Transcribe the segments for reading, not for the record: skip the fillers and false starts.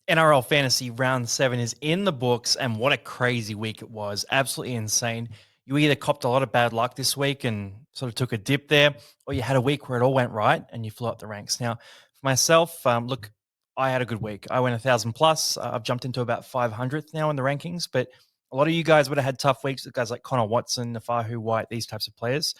NRL Fantasy Round 7 is in the books, and what a crazy week it was. Absolutely insane. You either copped a lot of bad luck this week and sort of took a dip there, or you had a week where it all went right and you flew up the ranks. Now, for myself, look, I had a good week. I went 1,000 plus. I've jumped into about 500th now in the rankings, but a lot of you guys would have had tough weeks. Guys like Connor Watson, Nafahu White, these types of players.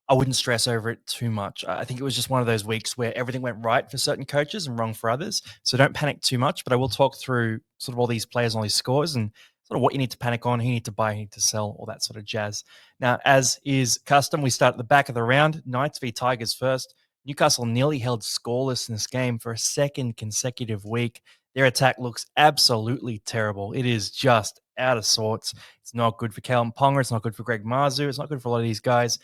I wouldn't stress over it too much. I think it was just one of those weeks where everything went right for certain coaches and wrong for others. So don't panic too much, but I will talk through sort of all these players and all these scores and sort of what you need to panic on, who you need to buy, who you need to sell, all that sort of jazz. Now, as is custom, we start at the back of the round. Knights v Tigers first. Newcastle nearly held scoreless in this game for a second consecutive week. Their attack looks absolutely terrible. It is just out of sorts. It's not good for Callum Ponga. It's not good for Greg Marzu. It's not good for a lot of these guys.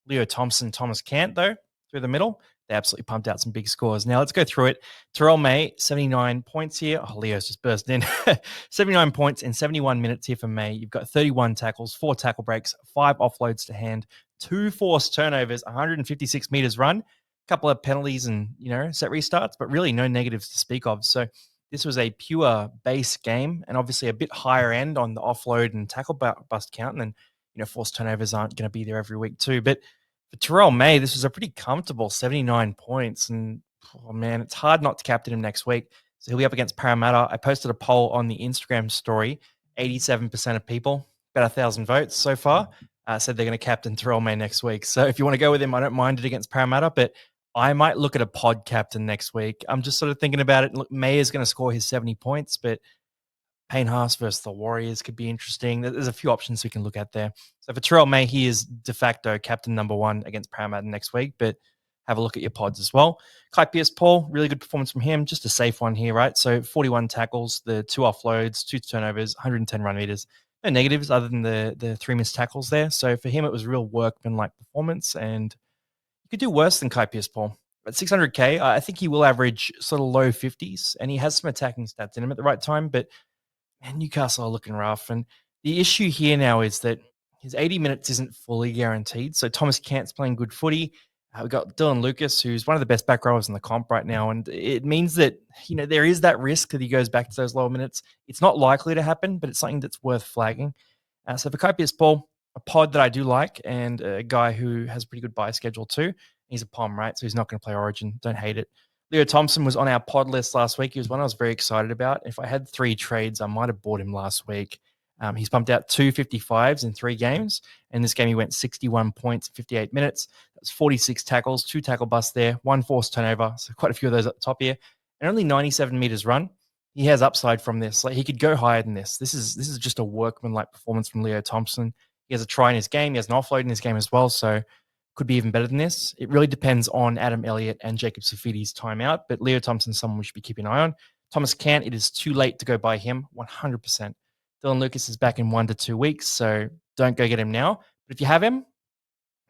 Leo Thompson, Thomas Cant, though, through the middle. They absolutely pumped out some big scores. Now let's go through it. Terrell May, 79 points here. Oh, Leo's just burst in. 79 points in 71 minutes here for May. You've got 31 tackles, 4 tackle breaks, 5 offloads to hand, 2 forced turnovers, 156 meters run, a couple of penalties and, set restarts, but really no negatives to speak of. So this was a pure base game and obviously a bit higher end on the offload and tackle bust count. And then, forced turnovers aren't going to be there every week too. But for Terrell May, this was a pretty comfortable 79 points. And, oh man, it's hard not to captain him next week. So he'll be up against Parramatta. I posted a poll on the Instagram story. 87% of people, about 1,000 votes so far, said they're going to captain Terrell May next week. So if you want to go with him, I don't mind it against Parramatta, but I might look at a pod captain next week. I'm just sort of thinking about it. Look, May is going to score his 70 points, but Payne Haas versus the Warriors could be interesting. There's a few options we can look at there. So for Terrell May, he is de facto captain number 1 against Parramatta next week, but have a look at your pods as well. Kai Pearce-Paul, really good performance from him. Just a safe one here, right? So 41 tackles, the 2 offloads, 2 turnovers, 110 run meters. No negatives other than the 3 missed tackles there. So for him, it was real workman-like performance, and you could do worse than Kai Pearce-Paul. At 600K, I think he will average sort of low 50s, and he has some attacking stats in him at the right time, but man, Newcastle are looking rough. And the issue here now is that his 80 minutes isn't fully guaranteed. So Thomas Cant's playing good footy. We've got Dylan Lucas, who's one of the best back rowers in the comp right now. And it means that, there is that risk that he goes back to those lower minutes. It's not likely to happen, but it's something that's worth flagging. So for Kai Pearce-Paul, a pod that I do like and a guy who has a pretty good buy schedule too. He's a Pom, right? So he's not going to play Origin. Don't hate it. Leo Thompson was on our pod list last week. He was one I was very excited about. If I had 3 trades, I might have bought him last week. He's pumped out 2 55s in 3 games. In this game, he went 61 points, 58 minutes. That's 46 tackles, 2 tackle busts there, 1 forced turnover. So quite a few of those at the top here. And only 97 meters run. He has upside from this. Like, he could go higher than this. This is just a workman-like performance from Leo Thompson. He has a try in his game. He has an offload in his game as well. So could be even better than this. It really depends on Adam Elliott and Jacob Safidi's timeout, but Leo Thompson's someone we should be keeping an eye on. Thomas Cant, it is too late to go buy him, 100%. Dylan Lucas is back in 1 to 2 weeks, so don't go get him now. But if you have him,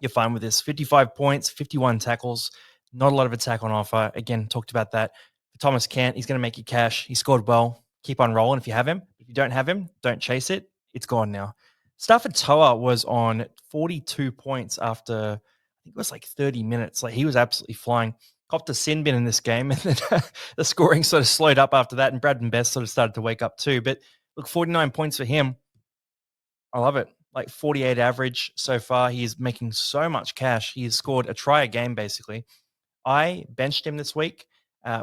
you're fine with this. 55 points, 51 tackles, not a lot of attack on offer. Again, talked about that. For Thomas Cant, he's going to make you cash. He scored well. Keep on rolling if you have him. If you don't have him, don't chase it. It's gone now. Stafford Toa was on 42 points after, I think it was like 30 minutes. Like, he was absolutely flying. Copped a sin bin in this game, and then the scoring sort of slowed up after that, and Braden Best sort of started to wake up too. But look, 49 points for him. I love it. Like 48 average so far. He is making so much cash. He has scored a try a game, basically. I benched him this week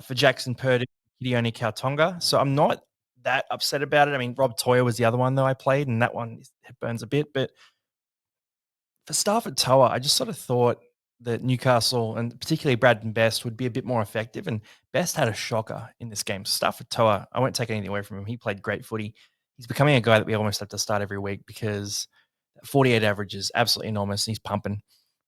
for Jackson Purdy, Gideone Kautonga. So I'm not that upset about it. I mean, Rob Toyer was the other one, though, I played, and that one it burns a bit. But for Stafford Toa, I just sort of thought that Newcastle, and particularly Braden Best, would be a bit more effective. And Best had a shocker in this game. Stafford Toa, I won't take anything away from him. He played great footy. He's becoming a guy that we almost have to start every week because 48 average is absolutely enormous, and he's pumping.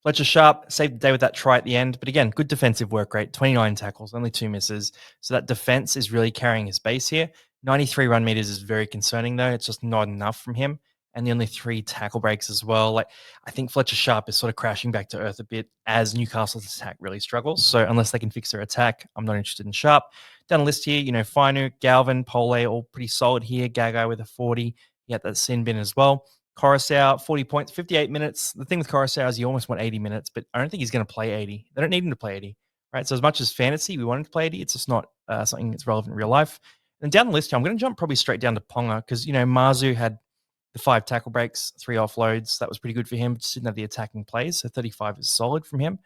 Fletcher Sharp saved the day with that try at the end. But again, good defensive work rate, 29 tackles, only 2 misses. So that defense is really carrying his base here. 93 run meters is very concerning, though. It's just not enough from him. And the only 3 tackle breaks as well. Like, I think Fletcher Sharp is sort of crashing back to earth a bit as Newcastle's attack really struggles. So unless they can fix their attack, I'm not interested in Sharp. Down the list here, Fainu, Galvin, Pole, all pretty solid here. Gagai with a 40. He had that sin bin as well. Coruscant, 40 points, 58 minutes. The thing with Coruscant is you almost want 80 minutes, but I don't think he's going to play 80. They don't need him to play 80, right? So as much as fantasy, we want him to play 80. It's just not something that's relevant in real life. And down the list here, I'm going to jump probably straight down to Ponga because, Mazu had the 5 tackle breaks, 3 offloads. That was pretty good for him. Just didn't have the attacking plays. So 35 is solid from him.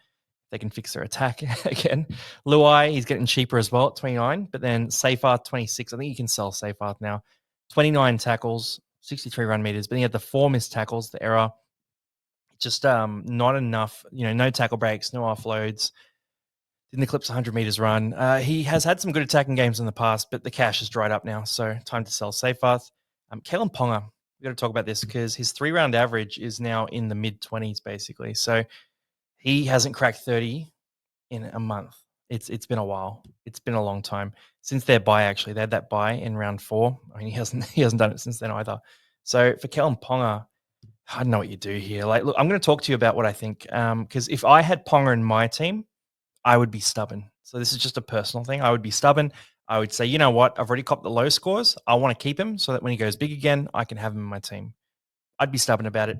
They can fix their attack again. Luai, he's getting cheaper as well at 29. But then Seyfarth, 26. I think you can sell Seyfarth now. 29 tackles, 63 run meters. But he had the 4 missed tackles, the error. Just not enough, no tackle breaks, no offloads. Didn't eclipse 100 meters run. He has had some good attacking games in the past, but the cash has dried up now. So time to sell Seyfarth. Kalen Ponga, we got to talk about this because his 3-round average is now in the mid 20s, basically. So he hasn't cracked 30 in a month. It's been a while. It's been a long time since their bye. Actually, they had that bye in round 4. I mean, he hasn't done it since then either. So for Kellen Ponga, I don't know what you do here. Like, look, I'm going to talk to you about what I think. Because if I had Ponga in my team, I would be stubborn. So this is just a personal thing. I would be stubborn. I would say, you know what? I've already copped the low scores. I want to keep him so that when he goes big again, I can have him in my team. I'd be stubborn about it.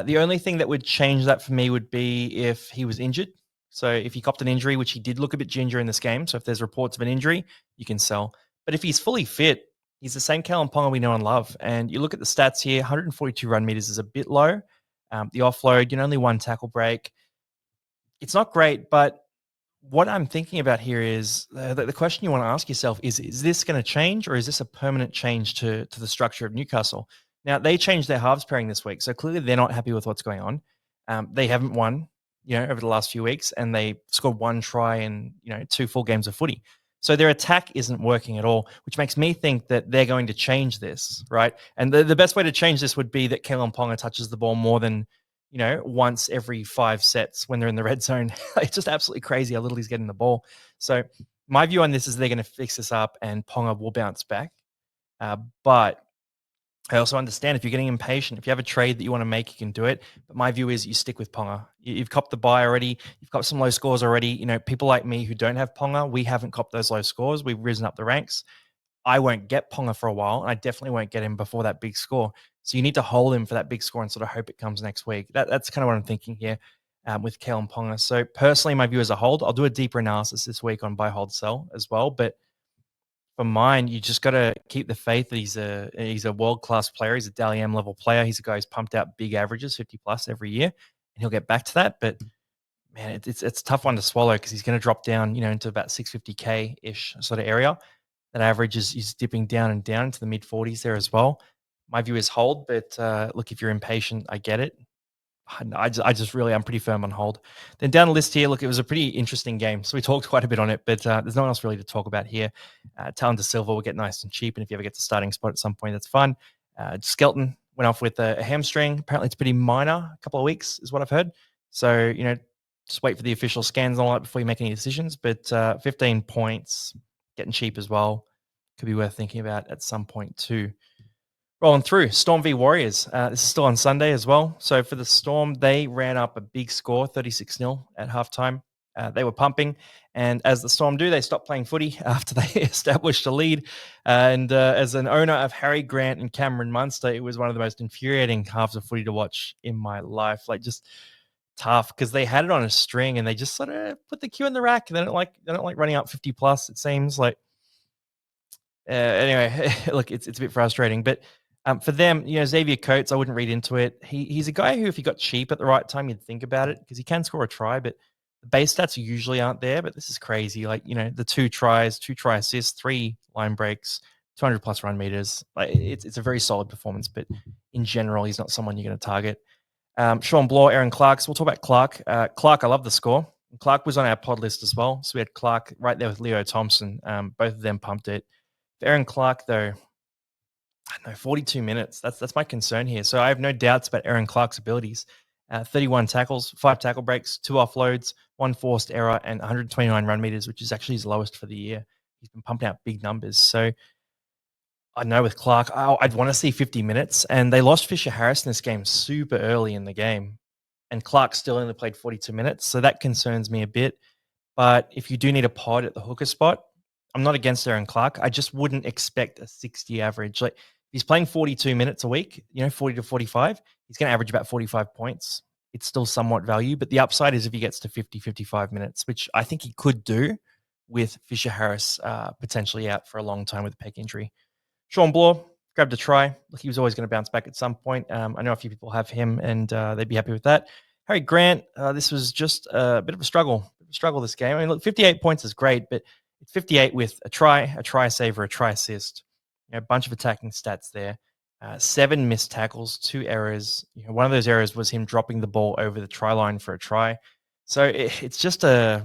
The only thing that would change that for me would be if he was injured. So if he copped an injury, which he did look a bit ginger in this game. So if there's reports of an injury, you can sell. But if he's fully fit, he's the same Kalen Ponga we know and love. And you look at the stats here, 142 run meters is a bit low. The offload, only 1 tackle break. It's not great, but what I'm thinking about here is the question you want to ask yourself is this going to change, or is this a permanent change to the structure of Newcastle? Now, they changed their halves pairing this week, so clearly they're not happy with what's going on. They haven't won, over the last few weeks, and they scored 1 try in, 2 full games of footy. So their attack isn't working at all, which makes me think that they're going to change this, right? And the best way to change this would be that Kalen Ponga touches the ball more than once every 5 sets when they're in the red zone. It's just absolutely crazy how little he's getting the ball. So my view on this is they're going to fix this up and Ponga will bounce back. But I also understand if you're getting impatient, if you have a trade that you want to make, you can do it. But my view is you stick with Ponga. You've copped the buy already. You've got some low scores already. People like me who don't have Ponga, we haven't copped those low scores. We've risen up the ranks. I won't get Ponga for a while, and I definitely won't get him before that big score. So you need to hold him for that big score and sort of hope it comes next week. That's kind of what I'm thinking here with Kalen Ponga. So personally, my view is a hold. I'll do a deeper analysis this week on buy, hold, sell as well. But for mine, you just got to keep the faith that he's a world-class player. He's a Dally M level player. He's a guy who's pumped out big averages, 50 plus every year, and he'll get back to that. But man, it's a tough one to swallow because he's going to drop down, into about 650K ish sort of area. That average is dipping down and down to the mid 40s there as well. My view is hold, but look, if you're impatient, I get it. I'm pretty firm on hold. Then down the list here, look, it was a pretty interesting game. So we talked quite a bit on it, but there's no one else really to talk about here. Talon De Silva will get nice and cheap, and if you ever get to starting spot at some point, that's fun. Skelton went off with a hamstring. Apparently, it's pretty minor. A couple of weeks is what I've heard. So just wait for the official scans and all that before you make any decisions. But 15 points, getting cheap as well, could be worth thinking about at some point too. Rolling through, Storm v Warriors. This is still on Sunday as well. So for the Storm, they ran up a big score, 36-0 at halftime. They were pumping, and as the Storm do, they stopped playing footy after they established a lead. And as an owner of Harry Grant and Cameron Munster, it was one of the most infuriating halves of footy to watch in my life. Like, just tough because they had it on a string and they just sort of put the cue in the rack. They don't like running up 50 plus. It seems like. Anyway, look, it's a bit frustrating, but for them, Xavier Coates, I wouldn't read into it. He's a guy who, if he got cheap at the right time, you'd think about it because he can score a try, but the base stats usually aren't there. But this is crazy. Like, the 2 try assists, 3 line breaks, 200 plus run meters. Like, it's a very solid performance, but in general, he's not someone you're going to target. Sean Bloor, Aaron Clark. So we'll talk about Clark. Clark, I love the score. Clark was on our pod list as well. So we had Clark right there with Leo Thompson. Both of them pumped it. For Aaron Clark, though, I don't know, 42 minutes. That's my concern here. So I have no doubts about Aaron Clark's abilities. 31 tackles, 5 tackle breaks, 2 offloads, 1 forced error, and 129 run meters, which is actually his lowest for the year. He's been pumping out big numbers. So I know with Clark, I'd want to see 50 minutes. And they lost Fisher Harris in this game super early in the game. And Clark still only played 42 minutes. So that concerns me a bit. But if you do need a pod at the hooker spot, I'm not against Aaron Clark. I just wouldn't expect a 60 average. Like, if he's playing 42 minutes a week, 40 to 45, he's going to average about 45 points. It's still somewhat value, but the upside is if he gets to 50, 55 minutes, which I think he could do. with Fisher Harris potentially out for a long time with a pec injury. Sean Bloor grabbed a try. Look, he was always going to bounce back at some point. I know a few people have him, and they'd be happy with that. Harry Grant, this was just a bit of a struggle this game. I mean, look, 58 points is great, but it's 58 with a try saver, a try assist, a bunch of attacking stats there. 7 missed tackles, 2 errors. One of those errors was him dropping the ball over the try line for a try. So it's just a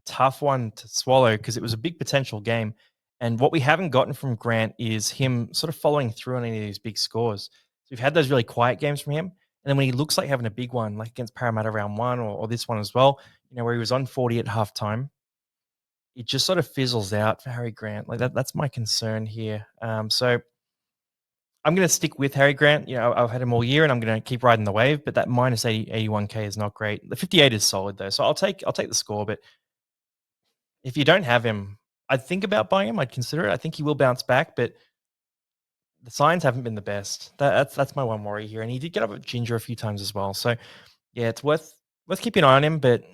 tough one to swallow because it was a big potential game. And what we haven't gotten from Grant is him sort of following through on any of these big scores. So we've had those really quiet games from him. And then when he looks like having a big one, like against Parramatta round 1 or this one as well, where he was on 40 at halftime, it just sort of fizzles out for Harry Grant. Like that's my concern here. So I'm going to stick with Harry Grant. I've had him all year, and I'm going to keep riding the wave. But that minus 81K is not great. The 58 is solid though, so I'll take the score. But if you don't have him, I'd think about buying him. I'd consider it. I think he will bounce back, but the signs haven't been the best. That's my one worry here. And he did get up at Ginger a few times as well. So yeah, it's worth keeping an eye on him. But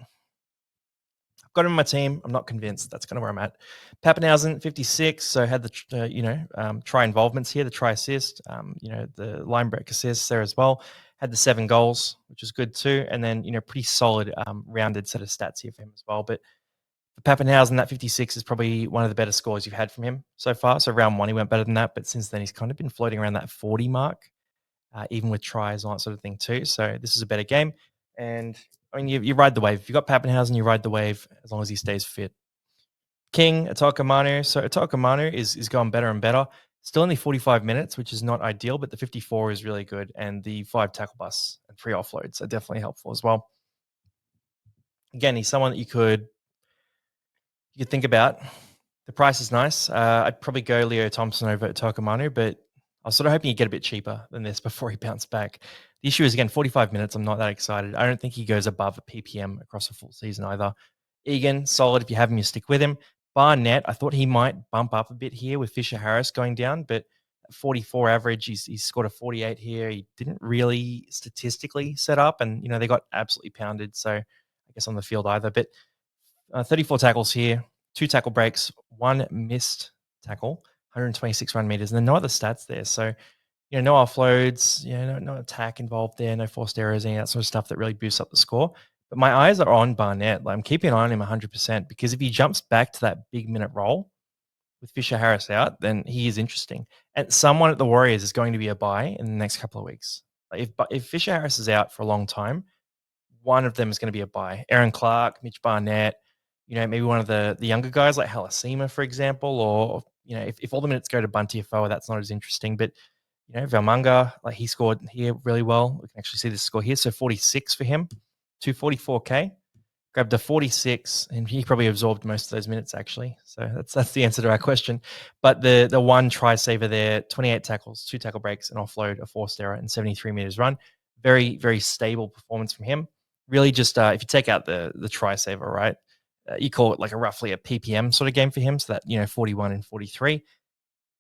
I've got him in my team. I'm not convinced. That's kind of where I'm at. Pappenhausen, 56. So had the try involvements here, the try assist, the line break assists there as well. Had the 7 goals, which is good too. And then, pretty solid rounded set of stats here for him as well. But for Pappenhausen, that 56 is probably one of the better scores you've had from him so far. So round 1, he went better than that. But since then, he's kind of been floating around that 40 mark, even with tries and all that sort of thing too. So this is a better game. And I mean, you ride the wave. If you've got Pappenhausen, you ride the wave as long as he stays fit. King, Ataka Manu. So Ataka Manu is going better and better. Still only 45 minutes, which is not ideal, but the 54 is really good. And the 5 tackle bus and 3 offloads are definitely helpful as well. Again, he's someone that you could think about. The price is nice. I'd probably go Leo Thompson over at Tokamanu, but I was sort of hoping he'd get a bit cheaper than this before he bounced back. The issue is, again, 45 minutes. I'm not that excited. I don't think he goes above a PPM across a full season either. Egan, solid. If you have him, you stick with him. Barnett, I thought he might bump up a bit here with Fisher Harris going down, but 44 average, he's scored a 48 here. He didn't really statistically set up, and, they got absolutely pounded. So I guess on the field either. But 34 tackles here, 2 tackle breaks, 1 missed tackle, 126 run meters, and then no other stats there. So, no offloads, no attack involved there, no forced errors, any of that sort of stuff that really boosts up the score. But my eyes are on Barnett. Like, I'm keeping an eye on him 100% because if he jumps back to that big minute role with Fisher Harris out, then he is interesting. And someone at the Warriors is going to be a buy in the next couple of weeks. Like if Fisher Harris is out for a long time, one of them is going to be a buy. Aaron Clark, Mitch Barnett, maybe one of the younger guys like Halasima, for example, or, if all the minutes go to Bunty Afoa, that's not as interesting. But, Valmunga, like he scored here really well. We can actually see the score here. So 46 for him, 244K. Grabbed a 46, and he probably absorbed most of those minutes, actually. So that's the answer to our question. But the 1 try saver there, 28 tackles, 2 tackle breaks, an offload, a forced error, and 73 meters run. Very, very stable performance from him. Really just if you take out the try saver, right, you call it like roughly a PPM sort of game for him. So that, 41 and 43,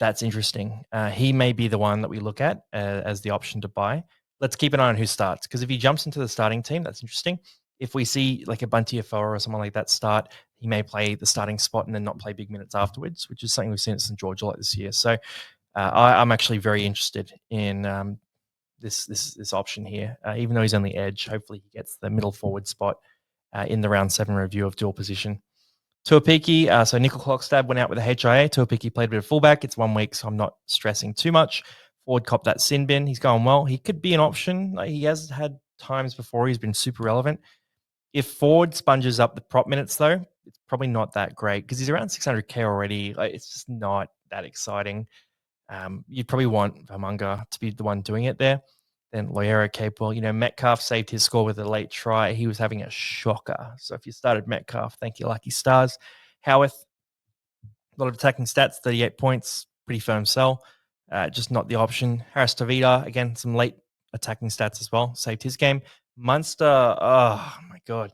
that's interesting. He may be the one that we look at as the option to buy. Let's keep an eye on who starts, because if he jumps into the starting team, that's interesting. If we see like a Bunty Afoa or someone like that start, he may play the starting spot and then not play big minutes afterwards, which is something we've seen at St. George a lot this year. So I'm actually very interested in this option here. Even though he's on the edge, hopefully he gets the middle forward spot in the round 7 review of dual position. Tuapiki, so Nickel Clockstab went out with a HIA. Tuapiki played a bit of fullback. It's 1 week, so I'm not stressing too much. Ford copped that sin bin. He's going well. He could be an option. Like, he has had times before he's been super relevant. If Ford sponges up the prop minutes, though, it's probably not that great because he's around 600K already. Like, it's just not that exciting. You'd probably want Vamunga to be the one doing it there. Then Loyera capable. Metcalf saved his score with a late try. He was having a shocker. So if you started Metcalf, thank you, lucky stars. Howarth, a lot of attacking stats, 38 points, pretty firm sell. Just not the option. Harris Tavita, again, some late attacking stats as well. Saved his game. Munster, oh my God.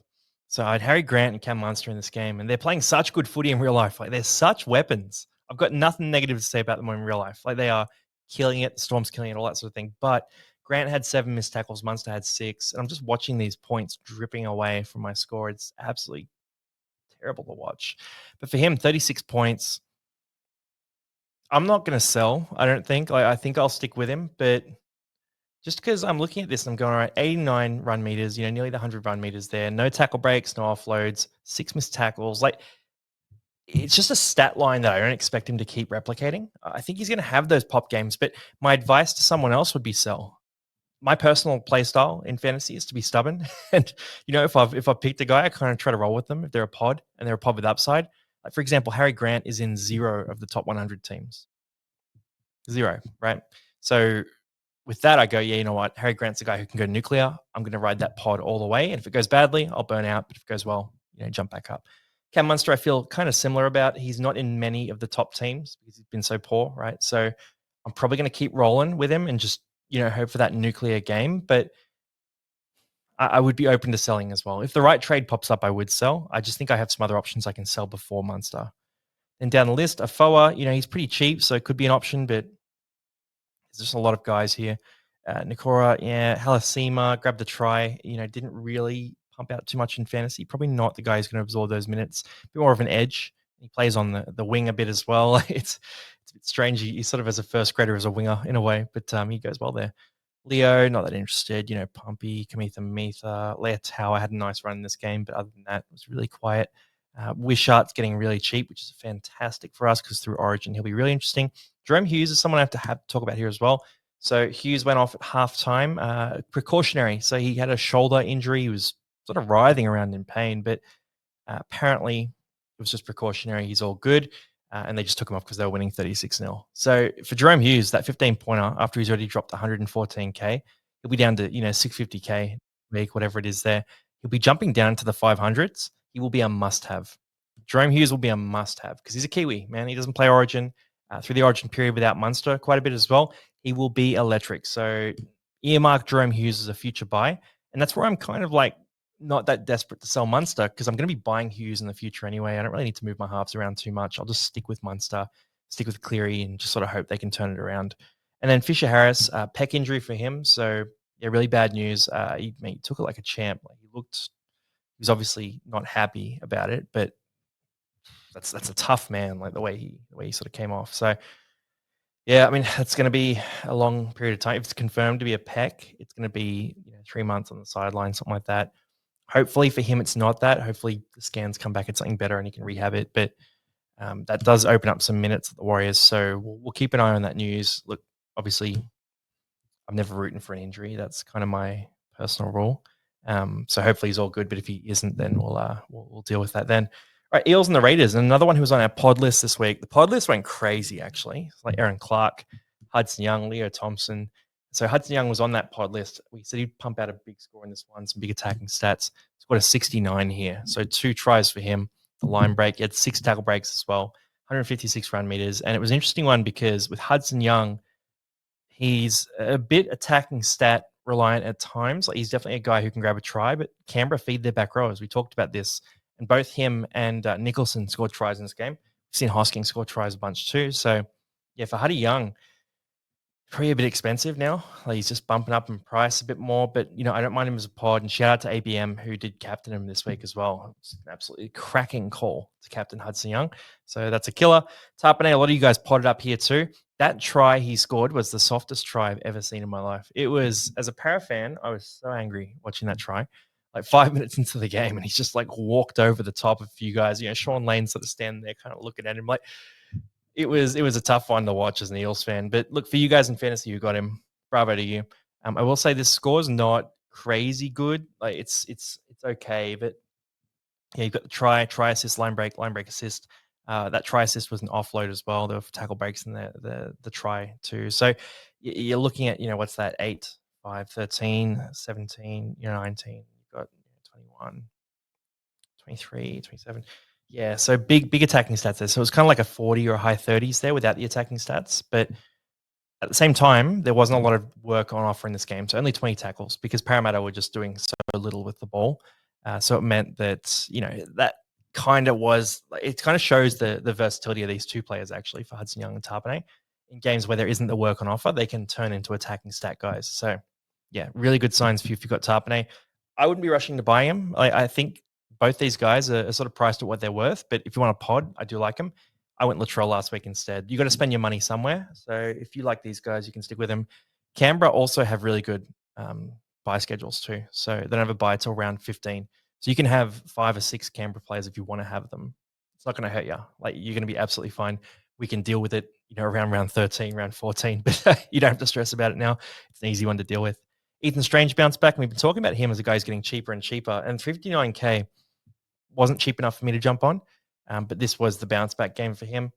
So I had Harry Grant and Cam Munster in this game, and they're playing such good footy in real life. Like, they're such weapons. I've got nothing negative to say about them in real life. Like, they are killing it. The Storm's killing it, all that sort of thing. But Grant had 7 missed tackles. Munster had 6. And I'm just watching these points dripping away from my score. It's absolutely terrible to watch. But for him, 36 points. I'm not going to sell. I don't think. Like, I think I'll stick with him, but just because I'm looking at this, I'm going, all right, 89 run meters, nearly the 100 run meters there. No tackle breaks, no offloads, 6 missed tackles. Like, it's just a stat line that I don't expect him to keep replicating. I think he's going to have those pop games, but my advice to someone else would be sell. My personal play style in fantasy is to be stubborn, and if I've picked a guy, I kind of try to roll with them if they're a pod and they're a pod with upside. Like, for example, Harry Grant is in 0 of the top 100 teams. 0, right? So with that, I go, yeah, you know what? Harry Grant's a guy who can go nuclear. I'm going to ride that pod all the way. And if it goes badly, I'll burn out. But if it goes well, jump back up. Cam Munster, I feel kind of similar about. He's not in many of the top teams because he's been so poor, right? So I'm probably going to keep rolling with him and just, hope for that nuclear game. But I would be open to selling as well. If the right trade pops up, I would sell. I just think I have some other options I can sell before Munster. Then down the list, Afoa, he's pretty cheap, so it could be an option, but there's just a lot of guys here. Nikora, yeah, Halasima grabbed the try. Didn't really pump out too much in fantasy. Probably not the guy who's going to absorb those minutes. A bit more of an edge. He plays on the wing a bit as well. It's a bit strange. He sort of as a first grader as a winger in a way, but he goes well there. Leo, not that interested. Pompey, Kamitha Mitha, Leah Tower had a nice run in this game, but other than that, it was really quiet. Wishart's getting really cheap, which is fantastic for us because through Origin, he'll be really interesting. Jerome Hughes is someone I have to talk about here as well. So Hughes went off at halftime, precautionary. So he had a shoulder injury. He was sort of writhing around in pain, but apparently it was just precautionary. He's all good. And they just took him off because they were winning 36-0. So for Jerome Hughes, that 15-pointer, after he's already dropped 114K, he'll be down to, 650K week, whatever it is there. He'll be jumping down to the 500s. He will be a must-have. Jerome Hughes will be a must-have because he's a Kiwi, man. He doesn't play Origin through the Origin period without Munster quite a bit as well. He will be electric. So earmark Jerome Hughes as a future buy. And that's where I'm kind of like not that desperate to sell Munster because I'm going to be buying Hughes in the future anyway. I don't really need to move my halves around too much. I'll just stick with Munster, stick with Cleary, and just sort of hope they can turn it around. And then Fisher Harris, pec injury for him. So yeah, really bad news. He took it like a champ. Like he was obviously not happy about it, but that's a tough man. Like the way he sort of came off. So yeah, I mean it's going to be a long period of time. If it's confirmed to be a pec, it's going to be 3 months on the sideline, something like that. Hopefully for him, it's not that. Hopefully the scans come back at something better and he can rehab it. But that does open up some minutes at the Warriors. So we'll keep an eye on that news. Look, obviously, I'm never rooting for an injury. That's kind of my personal rule. So hopefully he's all good. But if he isn't, then we'll deal with that then. All right, Eels and the Raiders. And another one who was on our pod list this week. The pod list went crazy, actually. It's like Aaron Clark, Hudson Young, Leo Thompson. So Hudson Young was on that pod list. We said he'd pump out a big score in this one, some big attacking stats. He's got a 69 here. So 2 tries for him. The line break. He had 6 tackle breaks as well. 156 run meters. And it was an interesting one because with Hudson Young, he's a bit attacking stat reliant at times. Like he's definitely a guy who can grab a try, but Canberra feed their back rowers. We talked about this. And both him and Nicholson scored tries in this game. We've seen Hosking score tries a bunch too. So yeah, for Huddy Young, probably a bit expensive now. Like he's just bumping up in price a bit more, but I don't mind him as a pod. And shout out to ABM who did captain him this week as well. It's an absolutely cracking call to captain Hudson Young. So that's a killer. Tarpanay, a lot of you guys potted up here too. That try he scored was the softest try I've ever seen in my life. It was, as a Para fan, I was so angry watching that try. Like 5 minutes into the game, and he's just like walked over the top of a few guys. Sean Lane sort of standing there, kind of looking at him like, it was a tough one to watch as an Eels fan. But look, for you guys in fantasy who got him, bravo to you. I will say this score is not crazy good. Like it's okay, but yeah, you've got the try assist, line break assist. That try assist was an offload as well. There were tackle breaks in the try too. So you're looking at what's that 8, 5, 13, 17, 19. You've got 21. 23, 27. Yeah, so big attacking stats there. So it was kind of like a 40 or a high 30s there without the attacking stats. But at the same time, there wasn't a lot of work on offer in this game. So only 20 tackles because Parramatta were just doing so little with the ball. So it meant that, that kind of was, it kind of shows the versatility of these two players actually for Hudson Young and Tarpanay. In games where there isn't the work on offer, they can turn into attacking stat guys. So yeah, really good signs for you if you've got Tarpanay. I wouldn't be rushing to buy him. I think both these guys are sort of priced at what they're worth. But if you want a pod, I do like them. I went Latrell last week instead. You got to spend your money somewhere. So if you like these guys, you can stick with them. Canberra also have really good buy schedules too. So they don't have a buy till round 15. So you can have 5 or 6 Canberra players if you want to have them. It's not going to hurt you. Like, you're going to be absolutely fine. We can deal with it, around round 13, round 14, but you don't have to stress about it now. It's an easy one to deal with. Ethan Strange bounced back, and we've been talking about him as a guy who's getting cheaper and cheaper. And 59K wasn't cheap enough for me to jump on, but this was the bounce back game for him.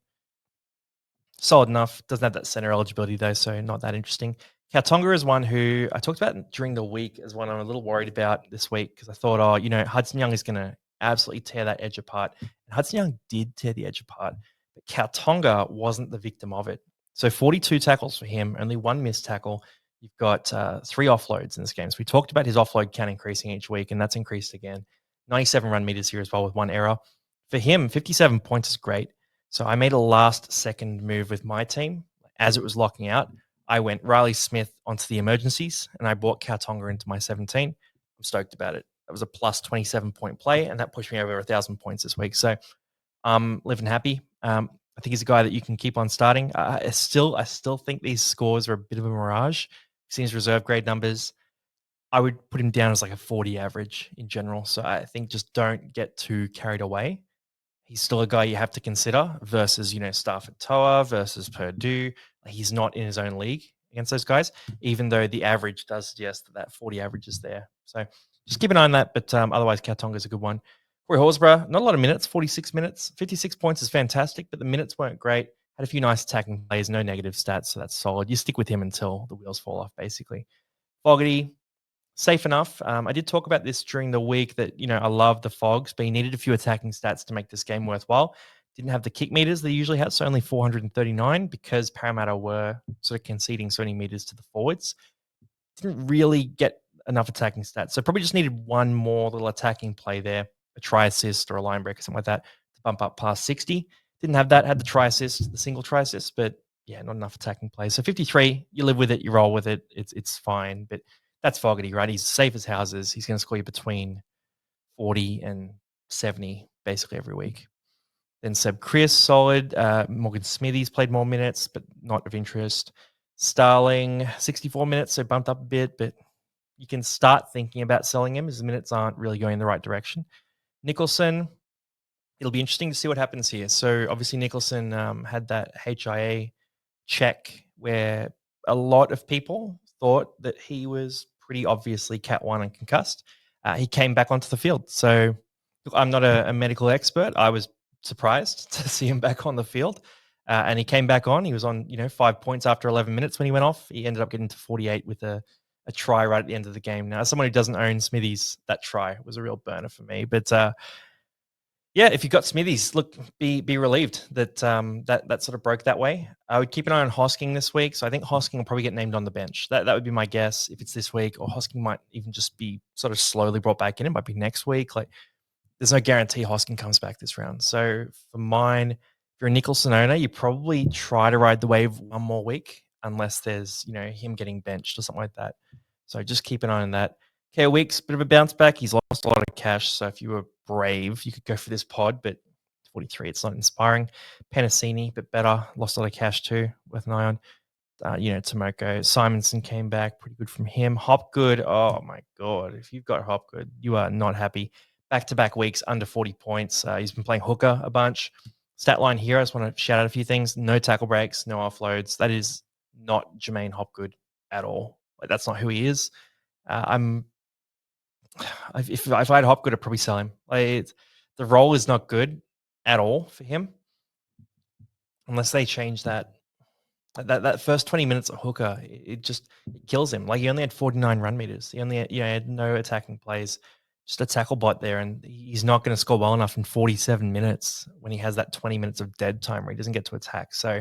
Solid enough. Doesn't have that center eligibility though, so not that interesting. Kautonga is one who I talked about during the week as one I'm a little worried about this week, because I thought, Hudson Young is going to absolutely tear that edge apart. And Hudson Young did tear the edge apart, but Kautonga wasn't the victim of it. So 42 tackles for him, only 1 missed tackle. You've got 3 offloads in this game. So we talked about his offload count increasing each week, and that's increased again. 97 run meters here as well with 1 error. For him, 57 points is great. So I made a last-second move with my team. As it was locking out, I went Riley Smith onto the emergencies, and I brought Kautonga into my 17. I'm stoked about it. That was a plus 27-point play, and that pushed me over 1,000 points this week. So I'm living happy. I think he's a guy that you can keep on starting. I still think these scores are a bit of a mirage. Seems reserve grade numbers. I would put him down as like a 40 average in general. So I think just don't get too carried away. He's still a guy you have to consider versus, Stafford Toa versus Purdue. He's not in his own league against those guys, even though the average does suggest that 40 average is there. So just keep an eye on that. But otherwise, Kautonga is a good one. Corey Horsburgh, not a lot of minutes, 46 minutes. 56 points is fantastic, but the minutes weren't great. Had a few nice attacking plays, no negative stats, so that's solid. You stick with him until the wheels fall off, basically. Fogarty, safe enough. I did talk about this during the week that, I love the Fogs, but he needed a few attacking stats to make this game worthwhile. Didn't have the kick meters they usually have, so only 439 because Parramatta were sort of conceding so many meters to the forwards. Didn't really get enough attacking stats. So probably just needed one more little attacking play there, a try assist or a line break or something like that to bump up past 60. Didn't have that, had the try assist, the single try assist, but yeah, not enough attacking plays. So 53, you live with it, you roll with it. It's fine, but that's Fogarty, right? He's safe as houses. He's going to score you between 40 and 70 basically every week. Then Seb Chris, solid. Morgan Smithies played more minutes, but not of interest. Starling, 64 minutes, so bumped up a bit, but you can start thinking about selling him as the minutes aren't really going in the right direction. Nicholson, it'll be interesting to see what happens here. So obviously Nicholson had that HIA check where a lot of people thought that he was pretty obviously Cat 1 and concussed. He came back onto the field. So look, I'm not a medical expert. I was surprised to see him back on the field. And he came back on. He was on, 5 points after 11 minutes when he went off. He ended up getting to 48 with a try right at the end of the game. Now, as someone who doesn't own Smithies, that try was a real burner for me. But yeah, if you've got Smithies, look, be relieved that that sort of broke that way. I would keep an eye on Hosking this week. So I think Hosking will probably get named on the bench. That would be my guess if it's this week, or Hosking might even just be sort of slowly brought back in. It might be next week. Like, there's no guarantee Hosking comes back this round. So for mine, if you're a Nicholson owner, you probably try to ride the wave one more week, unless there's, him getting benched or something like that. So just keep an eye on that. Kale Weeks, bit of a bounce back. He's lost a lot of cash. So if you were brave, you could go for this pod, but 43, it's not inspiring. Penasini, bit better. Lost a lot of cash too, worth an eye on. Tomoko. Simonson came back, pretty good from him. Hopgood, oh my God. If you've got Hopgood, you are not happy. Back-to-back weeks, under 40 points. He's been playing hooker a bunch. Stat line here, I just want to shout out a few things. No tackle breaks, no offloads. That is not Jermaine Hopgood at all. Like, that's not who he is. If I had Hopgood, I'd probably sell him. The role is not good at all for him, unless they change that. That first 20 minutes of hooker, it kills him. Like, he only had 49 run meters. He only had no attacking plays, just a tackle bot there, and he's not going to score well enough in 47 minutes when he has that 20 minutes of dead time where he doesn't get to attack. So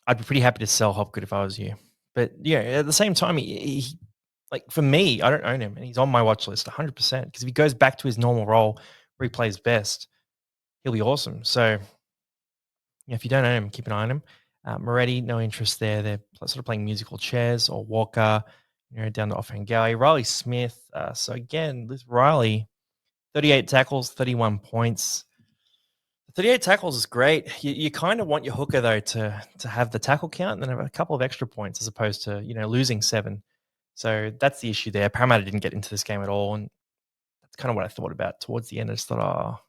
I'd be pretty happy to sell Hopgood if I was you. But yeah, at the same time, he like, for me, I don't own him, and he's on my watch list 100%, because if he goes back to his normal role where he plays best, he'll be awesome. So if you don't own him, keep an eye on him. Moretti, no interest there. They're sort of playing musical chairs, or Walker, down to offhand gallery. Riley Smith. So again, this Riley, 38 tackles, 31 points. 38 tackles is great. You kind of want your hooker though to have the tackle count and then have a couple of extra points as opposed to losing 7. So that's the issue there. Parramatta didn't get into this game at all, and that's kind of what I thought about towards the end. I just thought,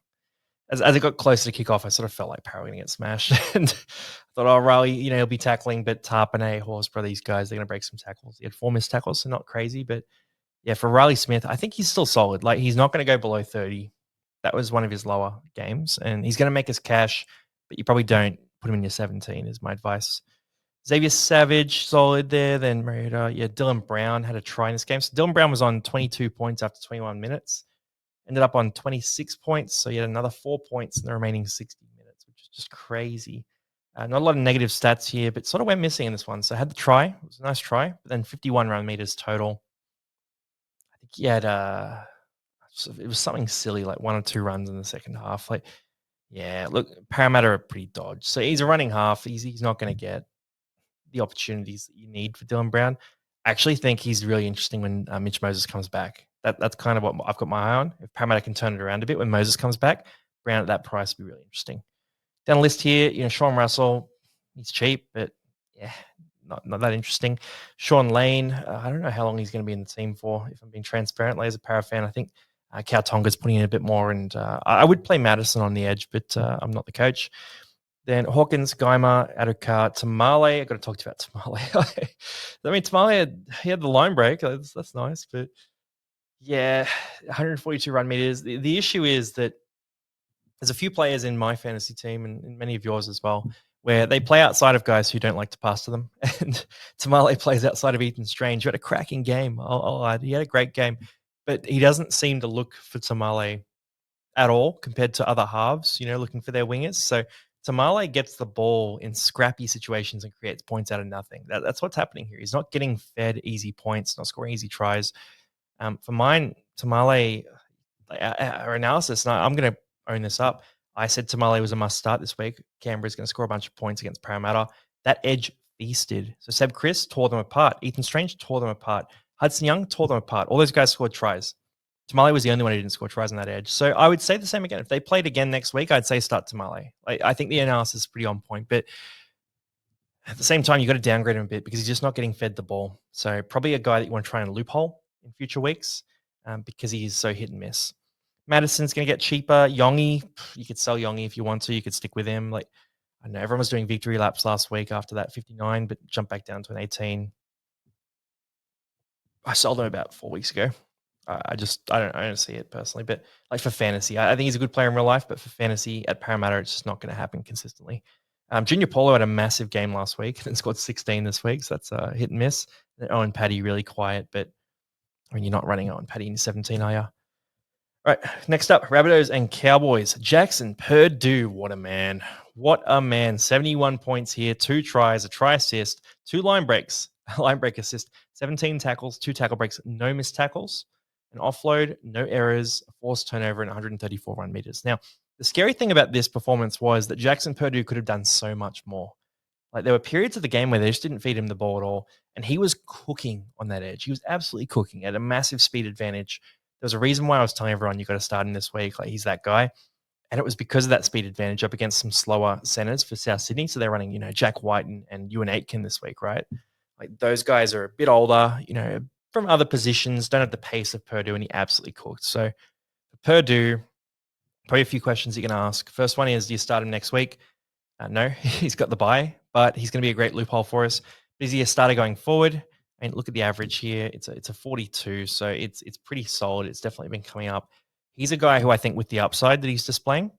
as it got closer to kickoff, I sort of felt like Parra were going to get smashed, and I thought, Riley, he'll be tackling, but Tarpanay, Horsburgh, these guys, they're going to break some tackles. He had 4 missed tackles, so not crazy, but yeah, for Riley Smith, I think he's still solid. Like, he's not going to go below 30. That was one of his lower games, and he's going to make us cash, but you probably don't put him in your 17 is my advice. Xavier Savage, solid there. Then Mariota, Dylan Brown had a try in this game. So Dylan Brown was on 22 points after 21 minutes, ended up on 26 points. So he had another 4 points in the remaining 60 minutes, which is just crazy. Not a lot of negative stats here, but sort of went missing in this one. So I had the try. It was a nice try, but then 51 run meters total. I think he had it was something silly, like 1 or 2 runs in the second half. Like, yeah, look, Parramatta are pretty dodged. So he's a running half. He's not going to get the opportunities that you need for Dylan Brown. I actually think he's really interesting when Mitch Moses comes back. That's kind of what I've got my eye on. If Parramatta can turn it around a bit when Moses comes back, Brown at that price would be really interesting. Down the list here, Sean Russell, he's cheap, but yeah, not that interesting. Sean Lane, I don't know how long he's going to be in the team for, if I'm being transparent. Like, as a Para fan, I think Cal Tonga's putting in a bit more, and I would play Madison on the edge, but I'm not the coach. Then Hawkins, Geimer, Adokar, Tamale. I got to talk to you about Tamale. I mean, Tamale he had the line break. That's nice, but yeah, 142 run meters. The issue is that there's a few players in my fantasy team and in many of yours as well, where they play outside of guys who don't like to pass to them. And Tamale plays outside of Ethan Strange, who had a cracking game. I'll add, he had a great game, but he doesn't seem to look for Tamale at all compared to other halves, looking for their wingers. So Tamale gets the ball in scrappy situations and creates points out of nothing. That's what's happening here. He's not getting fed easy points, not scoring easy tries. For mine, Tamale, our analysis, and I'm going to own this up. I said Tamale was a must start this week. Canberra's going to score a bunch of points against Parramatta. That edge feasted. So Seb Chris tore them apart. Ethan Strange tore them apart. Hudson Young tore them apart. All those guys scored tries. Tamale was the only one who didn't score tries on that edge. So I would say the same again. If they played again next week, I'd say start Tamale. I think the analysis is pretty on point, but at the same time, you got to downgrade him a bit because he's just not getting fed the ball. So probably a guy that you want to try and loophole in future weeks because he's so hit and miss. Madison's going to get cheaper. Yongi, you could sell Yongi if you want to. You could stick with him. Like, I know everyone was doing victory laps last week after that 59, but jump back down to an 18. I sold him about 4 weeks ago. I don't see it personally, but like for fantasy, I think he's a good player in real life, but for fantasy at Parramatta, it's just not going to happen consistently. Junior Polo had a massive game last week and scored 16 this week, so that's a hit and miss. And Owen Paddy really quiet, but I mean, you're not running Owen Paddy in 17, are you? All right, next up, Rabbitohs and Cowboys. Jackson Purdue, what a man. What a man. 71 points here, 2 tries, a try assist, 2 line breaks, a line break assist, 17 tackles, 2 tackle breaks, no missed tackles, an offload, no errors, a forced turnover, and 134 run meters. Now, the scary thing about this performance was that Jackson Purdue could have done so much more. Like, there were periods of the game where they just didn't feed him the ball at all, and he was cooking on that edge. He was absolutely cooking at a massive speed advantage. There's a reason why I was telling everyone you got to start him this week. Like, he's that guy. And it was because of that speed advantage up against some slower centers for South Sydney. So they're running, Jack White and Ewan Aitken this week, right? Like, those guys are a bit older, from other positions, don't have the pace of Purdue, and he absolutely cooked. So for Purdue, probably a few questions you can ask. First one is, do you start him next week? No, he's got the bye, but he's going to be a great loophole for us. But is he a starter going forward? I mean, look at the average here. It's a 42, so it's pretty solid. It's definitely been coming up. He's a guy who I think, with the upside that he's displaying,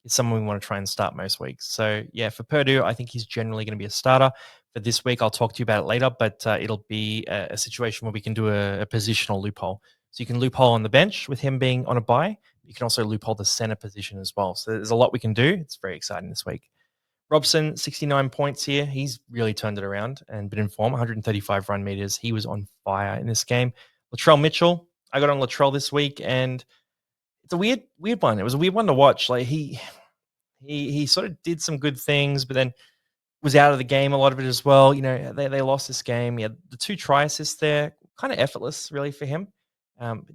is someone we want to try and start most weeks. So yeah, for Purdue, I think he's generally going to be a starter. For this week, I'll talk to you about it later, but it'll be a situation where we can do a positional loophole. So you can loophole on the bench with him being on a bye. You can also loophole the center position as well. So there's a lot we can do. It's very exciting this week. Robson, 69 points here. He's really turned it around and been in form, 135 run meters. He was on fire in this game. Latrell Mitchell, I got on Latrell this week, and it's a weird one. It was a weird one to watch. Like, he sort of did some good things, but then was out of the game a lot of it as well. They lost this game. He had the 2 try assists there, kind of effortless really for him.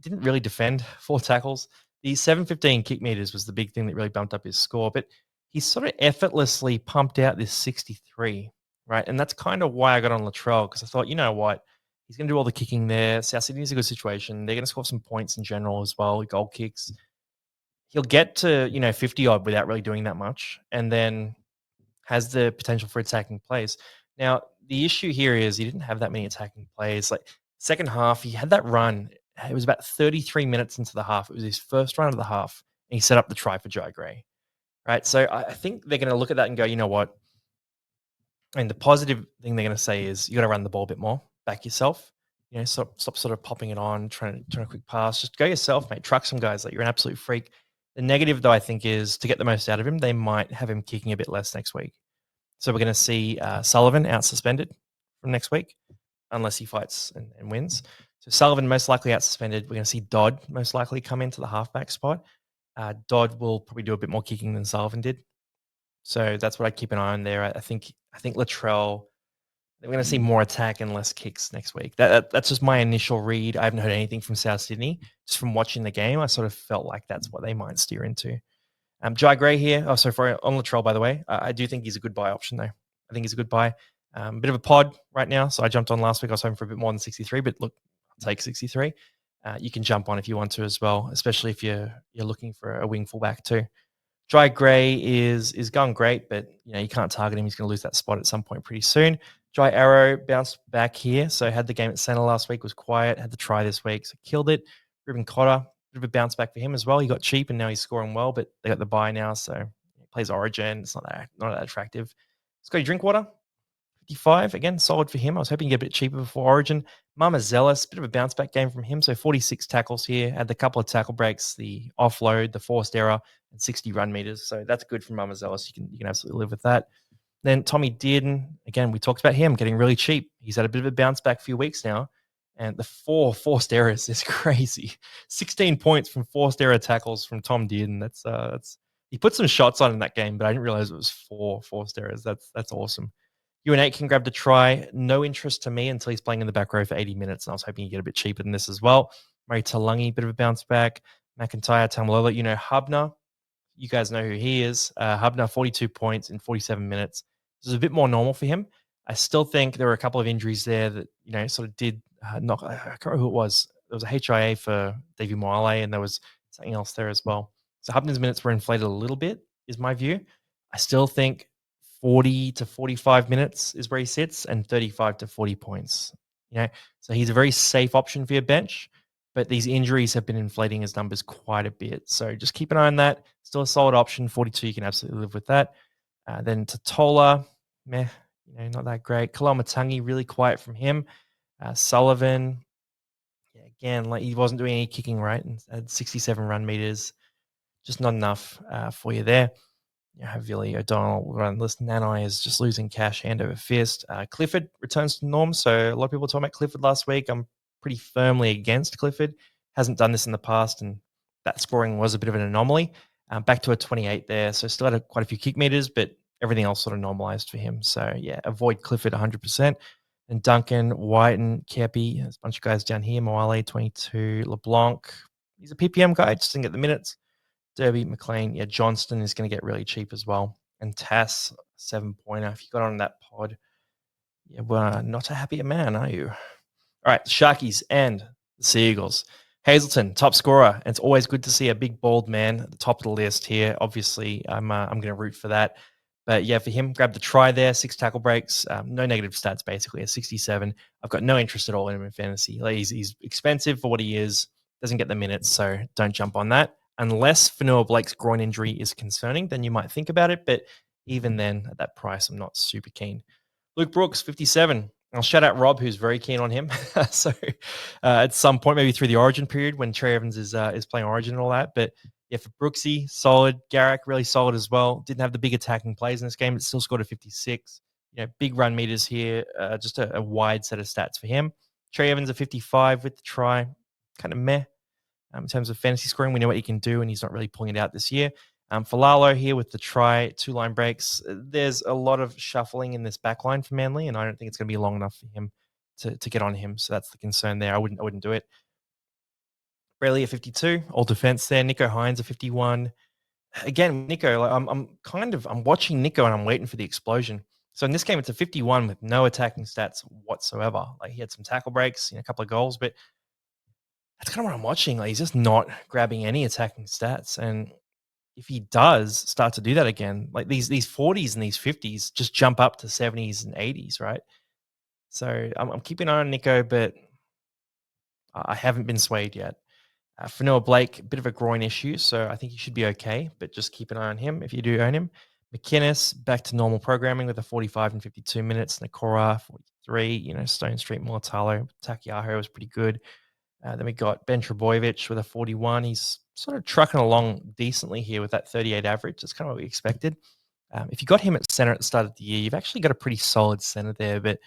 Didn't really defend, 4 tackles. The 715 kick meters was the big thing that really bumped up his score, but he sort of effortlessly pumped out this 63, right? And that's kind of why I got on Latrell because I thought, you know what? He's going to do all the kicking there. South Sydney's a good situation. They're going to score some points in general as well, goal kicks. He'll get to, 50 odd without really doing that much and then has the potential for attacking plays. Now, the issue here is he didn't have that many attacking plays. Like, second half, he had that run. It was about 33 minutes into the half. It was his first run of the half, and he set up the try for Jai Gray, right? So I think they're going to look at that and go, you know what? And the positive thing they're going to say is you got to run the ball a bit more, back yourself. Stop sort of popping it on, trying to turn a quick pass. Just go yourself, mate. Truck some guys. Like, you're an absolute freak. The negative, though, I think, is to get the most out of him, they might have him kicking a bit less next week. So we're going to see Sullivan out suspended from next week, unless he fights and wins. So Sullivan most likely out suspended. We're going to see Dodd most likely come into the halfback spot. Dodd will probably do a bit more kicking than Sullivan did. So that's what I keep an eye on there. I think Latrell, we're going to see more attack and less kicks next week. That's just my initial read. I haven't heard anything from South Sydney. Just from watching the game, I sort of felt like that's what they might steer into. Jai Gray here. Oh, so for on Latrell, by the way, I do think he's a good buy option, though. I think he's a good buy. Bit of a pod right now. So I jumped on last week. I was hoping for a bit more than 63, but look, I'll take 63. You can jump on if you want to as well, especially if you're looking for a wing fullback too. Jai Gray is going great, but you can't target him. He's going to lose that spot at some point pretty soon. Jai Arrow bounced back here. So had the game at center last week, was quiet, had the try this week, so killed it. Ruben Cotter, bit of a bounce back for him as well. He got cheap and now he's scoring well, but they got the buy now, so he plays Origin. It's not that attractive. Scotty Drinkwater, 55. Again, solid for him. I was hoping to get a bit cheaper before Origin. Mama Zealous, bit of a bounce back game from him. So 46 tackles here, had the couple of tackle breaks, the offload, the forced error, and 60 run meters. So that's good from Mama Zealous. You can absolutely live with that. Then Tommy Dearden, again, we talked about him getting really cheap. He's had a bit of a bounce back few weeks now. And the 4 forced errors is crazy. 16 points from forced error tackles from Tom Dearden. That's he put some shots on in that game, but I didn't realize it was 4 forced errors. That's awesome. UNA can grab the try. No interest to me until he's playing in the back row for 80 minutes, and I was hoping he'd get a bit cheaper than this as well. Murray Talangi, bit of a bounce back. McIntyre, Tamalolo, Hubner. You guys know who he is. Hubner, 42 points in 47 minutes. This is a bit more normal for him. I still think there were a couple of injuries there that, sort of did knock. I can't remember who it was. There was a HIA for Davey Moale, and there was something else there as well. So Hubner's minutes were inflated a little bit, is my view. I still think 40 to 45 minutes is where he sits and 35 to 40 points. So he's a very safe option for your bench, but these injuries have been inflating his numbers quite a bit. So just keep an eye on that. Still a solid option. 42, you can absolutely live with that. Then Totola, meh, not that great. Kalamatangi, really quiet from him. Sullivan, again, like he wasn't doing any kicking, right? And had 67 run meters, just not enough for you there. Havili, O'Donnell, run list. Nanai is just losing cash hand over fist. Clifford returns to norm. So a lot of people talking about Clifford last week. I'm pretty firmly against Clifford. Hasn't done this in the past, and that scoring was a bit of an anomaly. Back to a 28 there. So still had quite a few kick meters, but everything else sort of normalized for him. So yeah, avoid Clifford 100%. And Duncan, Whiten, Kepi, there's a bunch of guys down here. Moale, 22. LeBlanc, he's a PPM guy, just didn't get the minutes. Derby, McLean, Johnston is going to get really cheap as well. And Tass, 7-pointer. If you got on that pod, well, not a happier man, are you? All right, the Sharkies and the Seagulls. Hazleton, top scorer. And it's always good to see a big, bald man at the top of the list here. Obviously, I'm going to root for that. But yeah, for him, grab the try there, 6 tackle breaks, no negative stats, basically, a 67. I've got no interest at all in him in fantasy. Like, he's expensive for what he is, doesn't get the minutes, so don't jump on that. Unless Fanua Blake's groin injury is concerning, then you might think about it. But even then, at that price, I'm not super keen. Luke Brooks, 57. I'll shout out Rob, who's very keen on him. So at some point, maybe through the Origin period when Trey Evans is playing Origin and all that. But yeah, for Brooksy, solid. Garrick, really solid as well. Didn't have the big attacking plays in this game, but still scored a 56. Big run meters here. Just a wide set of stats for him. Trey Evans, a 55 with the try. Kind of meh. In terms of fantasy scoring, we know what he can do, and he's not really pulling it out this year. Falalo here with the try, 2 line breaks. There's a lot of shuffling in this back line for Manly, and I don't think it's going to be long enough for him to get on him. So that's the concern there. I wouldn't do it. Braley at 52, all defense there. Nico Hines at 51. Again, Nico, like I'm watching Nico and I'm waiting for the explosion. So in this game, it's a 51 with no attacking stats whatsoever. Like he had some tackle breaks, a couple of goals, but that's kind of what I'm watching. Like he's just not grabbing any attacking stats. And if he does start to do that again, like these 40s and these 50s just jump up to 70s and 80s, right? So I'm keeping an eye on Nico, but I haven't been swayed yet. For Noah Blake, a bit of a groin issue, so I think he should be okay, but just keep an eye on him if you do own him. McInnes, back to normal programming with a 45 and 52 minutes. Nakora, 43. Stone Street, Mortalo. Takiaho was pretty good. Then we got Ben Trebojevic with a 41. He's sort of trucking along decently here with that 38 average. That's kind of what we expected. If you got him at center at the start of the year, you've actually got a pretty solid center there, but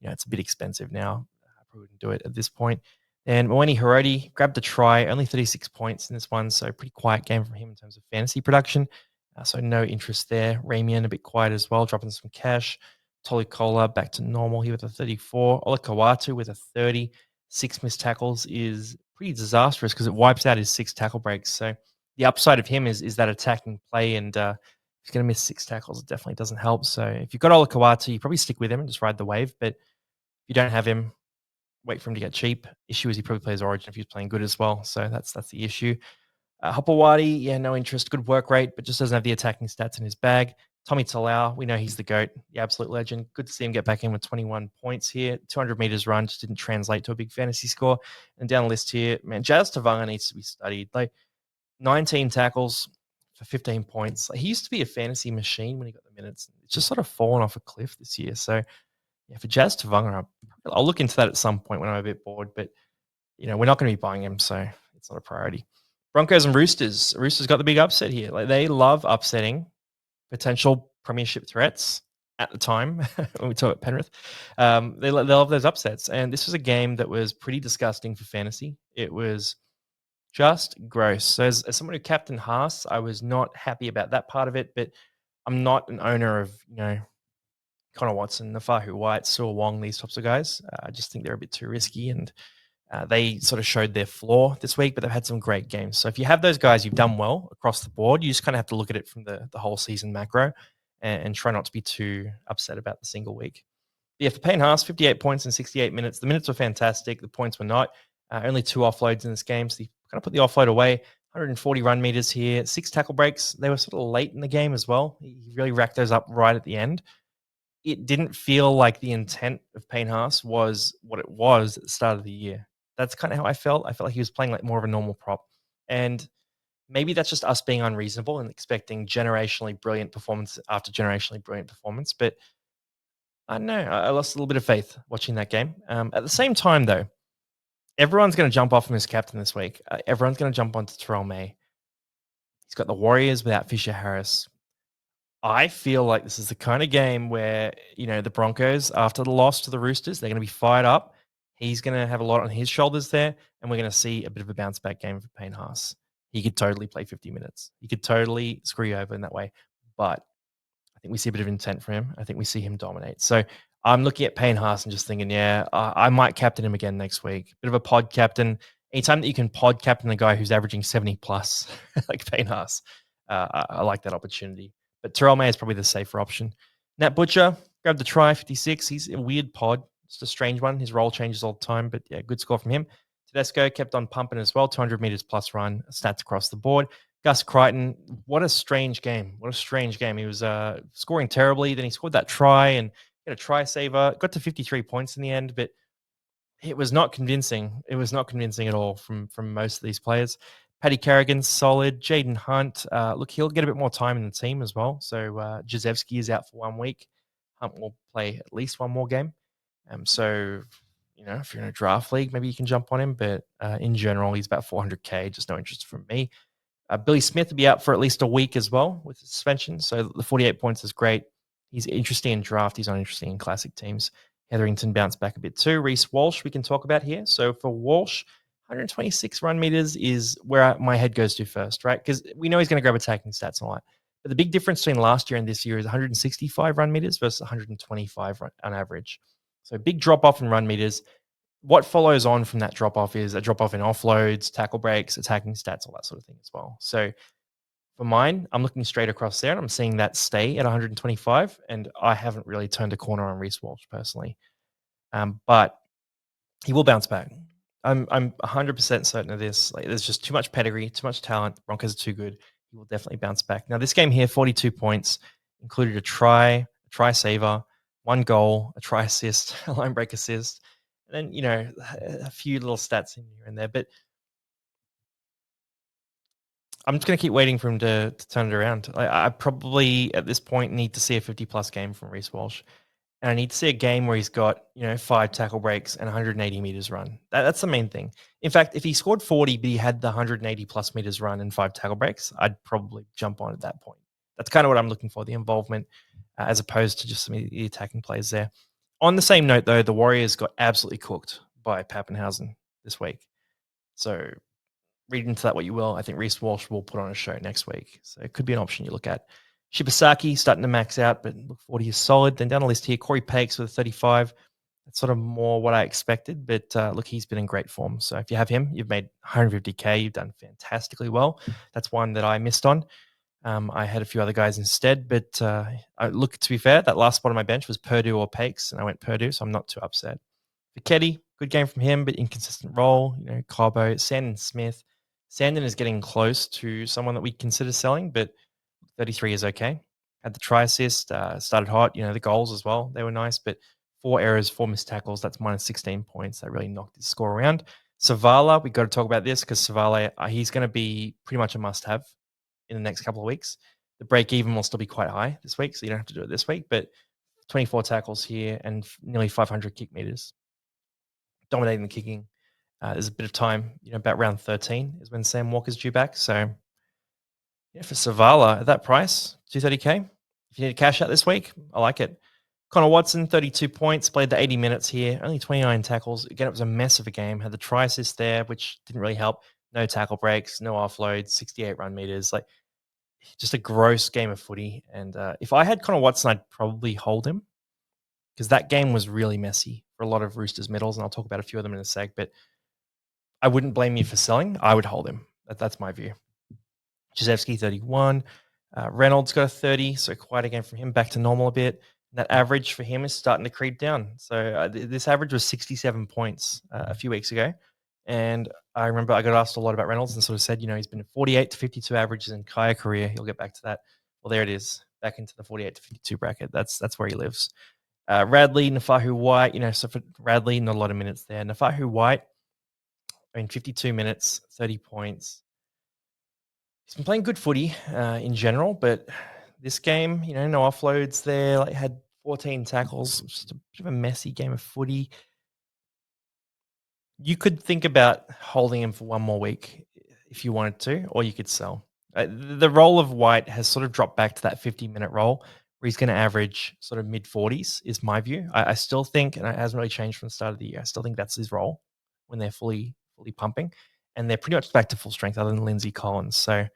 it's a bit expensive now. I probably wouldn't do it at this point. And Moeni Hiroti grabbed a try, only 36 points in this one, so pretty quiet game from him in terms of fantasy production. So no interest there. Ramian a bit quiet as well, dropping some cash. Tolikola back to normal here with a 34. Olakawatu with a 30. 6 missed tackles is pretty disastrous because it wipes out his 6 tackle breaks. So the upside of him is that attacking play, and if he's going to miss 6 tackles, it definitely doesn't help. So if you've got Olakawatu, you probably stick with him and just ride the wave. But if you don't have him, wait for him to get cheap. Issue is he probably plays Origin if he's playing good as well. So that's the issue. Hopewadi, no interest, good work rate, but just doesn't have the attacking stats in his bag. Tommy Talau, we know he's the GOAT, the absolute legend. Good to see him get back in with 21 points here. 200 meters run just didn't translate to a big fantasy score. And down the list here, man, Jazz Tavanga needs to be studied. Like 19 tackles for 15 points. Like, he used to be a fantasy machine when he got the minutes. It's just sort of fallen off a cliff this year. So yeah, for Jazz Tavanga, I'll look into that at some point when I'm a bit bored, but we're not going to be buying him, so it's not a priority. Broncos and Roosters. Roosters got the big upset here. Like they love upsetting potential premiership threats at the time when we talk about Penrith. They love those upsets, and this was a game that was pretty disgusting for fantasy. It was just gross. So as someone who captained Haas, I was not happy about that part of it, but I'm not an owner of Connor Watson, Nafahu White, Suo Wong, these types of guys. I just think they're a bit too risky, and they sort of showed their flaw this week, but they've had some great games. So if you have those guys, you've done well across the board. You just kind of have to look at it from the whole season macro and try not to be too upset about the single week. But yeah, for Payne Haas, 58 points in 68 minutes. The minutes were fantastic. The points were not. Only 2 offloads in this game, so you kind of put the offload away. 140 run meters here, 6 tackle breaks. They were sort of late in the game as well. He really racked those up right at the end. It didn't feel like the intent of Payne Haas was what it was at the start of the year. That's kind of how I felt. I felt like he was playing like more of a normal prop. And maybe that's just us being unreasonable and expecting generationally brilliant performance after generationally brilliant performance. But I don't know. I lost a little bit of faith watching that game. At the same time, though, everyone's going to jump off from his captain this week. Everyone's going to jump onto Terrell May. He's got the Warriors without Fisher Harris. I feel like this is the kind of game where, the Broncos, after the loss to the Roosters, they're going to be fired up. He's going to have a lot on his shoulders there, and we're going to see a bit of a bounce back game for Payne Haas. He could totally play 50 minutes. He could totally screw you over in that way. But I think we see a bit of intent from him. I think we see him dominate. So I'm looking at Payne Haas and just thinking, I might captain him again next week. Bit of a pod captain. Anytime that you can pod captain a guy who's averaging 70 plus, like Payne Haas, I like that opportunity. But Terrell May is probably the safer option. Nat Butcher grabbed the try, 56. He's a weird pod. It's a strange one. His role changes all the time, but yeah, good score from him. Tedesco kept on pumping as well, 200 meters plus run, stats across the board. Gus Crichton, what a strange game. What a strange game. He was scoring terribly. Then he scored that try and got a try saver. Got to 53 points in the end, but it was not convincing. It was not convincing at all from most of these players. Paddy Carrigan's solid. Jaden Hunt, look, he'll get a bit more time in the team as well. So Jazewski is out for 1 week. Hunt will play at least one more game. So, if you're in a draft league, maybe you can jump on him. But in general, he's about 400K. Just no interest from me. Billy Smith will be out for at least a week as well with suspension. So the 48 points is great. He's interesting in draft. He's not interesting in classic teams. Hetherington bounced back a bit too. Reece Walsh we can talk about here. So for Walsh, 126 run meters is where my head goes to first, right? Because we know he's going to grab attacking stats and all that. But the big difference between last year and this year is 165 run meters versus 125 on average. So big drop off in run meters. what follows on from that drop off is a drop off in offloads, tackle breaks, attacking stats, all that sort of thing as well. So for mine, I'm looking straight across there and I'm seeing that stay at 125. And I haven't really turned a corner on Reece Walsh personally. But he will bounce back. I'm 100% certain of this. Like, there's just too much pedigree, too much talent. Broncos are too good. He will definitely bounce back. Now, this game here, 42 points, included a try saver, one goal, a try assist, a line break assist, and then a few little stats in here and there. But I'm just going to keep waiting for him to turn it around. I probably at this point need to see a 50+ game from Reece Walsh. And I need to see a game where he's got, 5 tackle breaks and 180 meters run. That's the main thing. In fact, if he scored 40, but he had the 180+ meters run and 5 tackle breaks, I'd probably jump on at that point. That's kind of what I'm looking for, the involvement, as opposed to just some of the attacking plays there. On the same note, though, the Warriors got absolutely cooked by Pappenhausen this week. So read into that what you will. I think Reece Walsh will put on a show next week. So it could be an option you look at. Shibasaki starting to max out, but look 40 is solid. Then down the list here, Corey Pakes with a 35. That's sort of more what I expected, but look, he's been in great form. So if you have him, you've made 150K. You've done fantastically well. That's one that I missed on. I had a few other guys instead, but look, to be fair, that last spot on my bench was Purdue or Pakes, and I went Purdue, so I'm not too upset. Fichetti, good game from him, but inconsistent role. Carbo, Sandon Smith. Sandon is getting close to someone that we consider selling, but 33 is okay. Had the try assist, started hot. The goals as well, they were nice, but 4 errors, 4 missed tackles. That's minus 16 points. That really knocked his score around. Savala, we got to talk about this because Savala, he's going to be pretty much a must-have in the next couple of weeks. The break-even will still be quite high this week, so you don't have to do it this week, but 24 tackles here and nearly 500 kick meters. Dominating the kicking. There's a bit of time, about round 13 is when Sam Walker's due back. So, for Savala at that price, 230K. If you need to cash out this week, I like it. Connor Watson, 32 points, played the 80 minutes here, only 29 tackles. Again, it was a mess of a game. Had the try assist there, which didn't really help. No tackle breaks, no offloads, 68 run meters. Like, just a gross game of footy. And if I had Connor Watson, I'd probably hold him because that game was really messy for a lot of Roosters middles, and I'll talk about a few of them in a sec. But I wouldn't blame you for selling. I would hold him. That's my view. Jezewski, 31. Reynolds got a 30, so quite again from him, back to normal a bit. And that average for him is starting to creep down. So this average was 67 points a few weeks ago. And I remember I got asked a lot about Reynolds and sort of said, he's been 48 to 52 averages in Kaya career. He'll get back to that. Well, there it is, back into the 48 to 52 bracket. That's where he lives. Radley, Nafahu White, so for Radley, not a lot of minutes there. Nafahu White, 52 minutes, 30 points. He's been playing good footy in general, but this game, no offloads there. Like, had 14 tackles, just a bit of a messy game of footy. You could think about holding him for one more week if you wanted to, or you could sell. The role of White has sort of dropped back to that 50-minute role where he's going to average sort of mid-40s is my view. I still think, and it hasn't really changed from the start of the year, I still think that's his role when they're fully pumping. And they're pretty much back to full strength other than Lindsay Collins. So,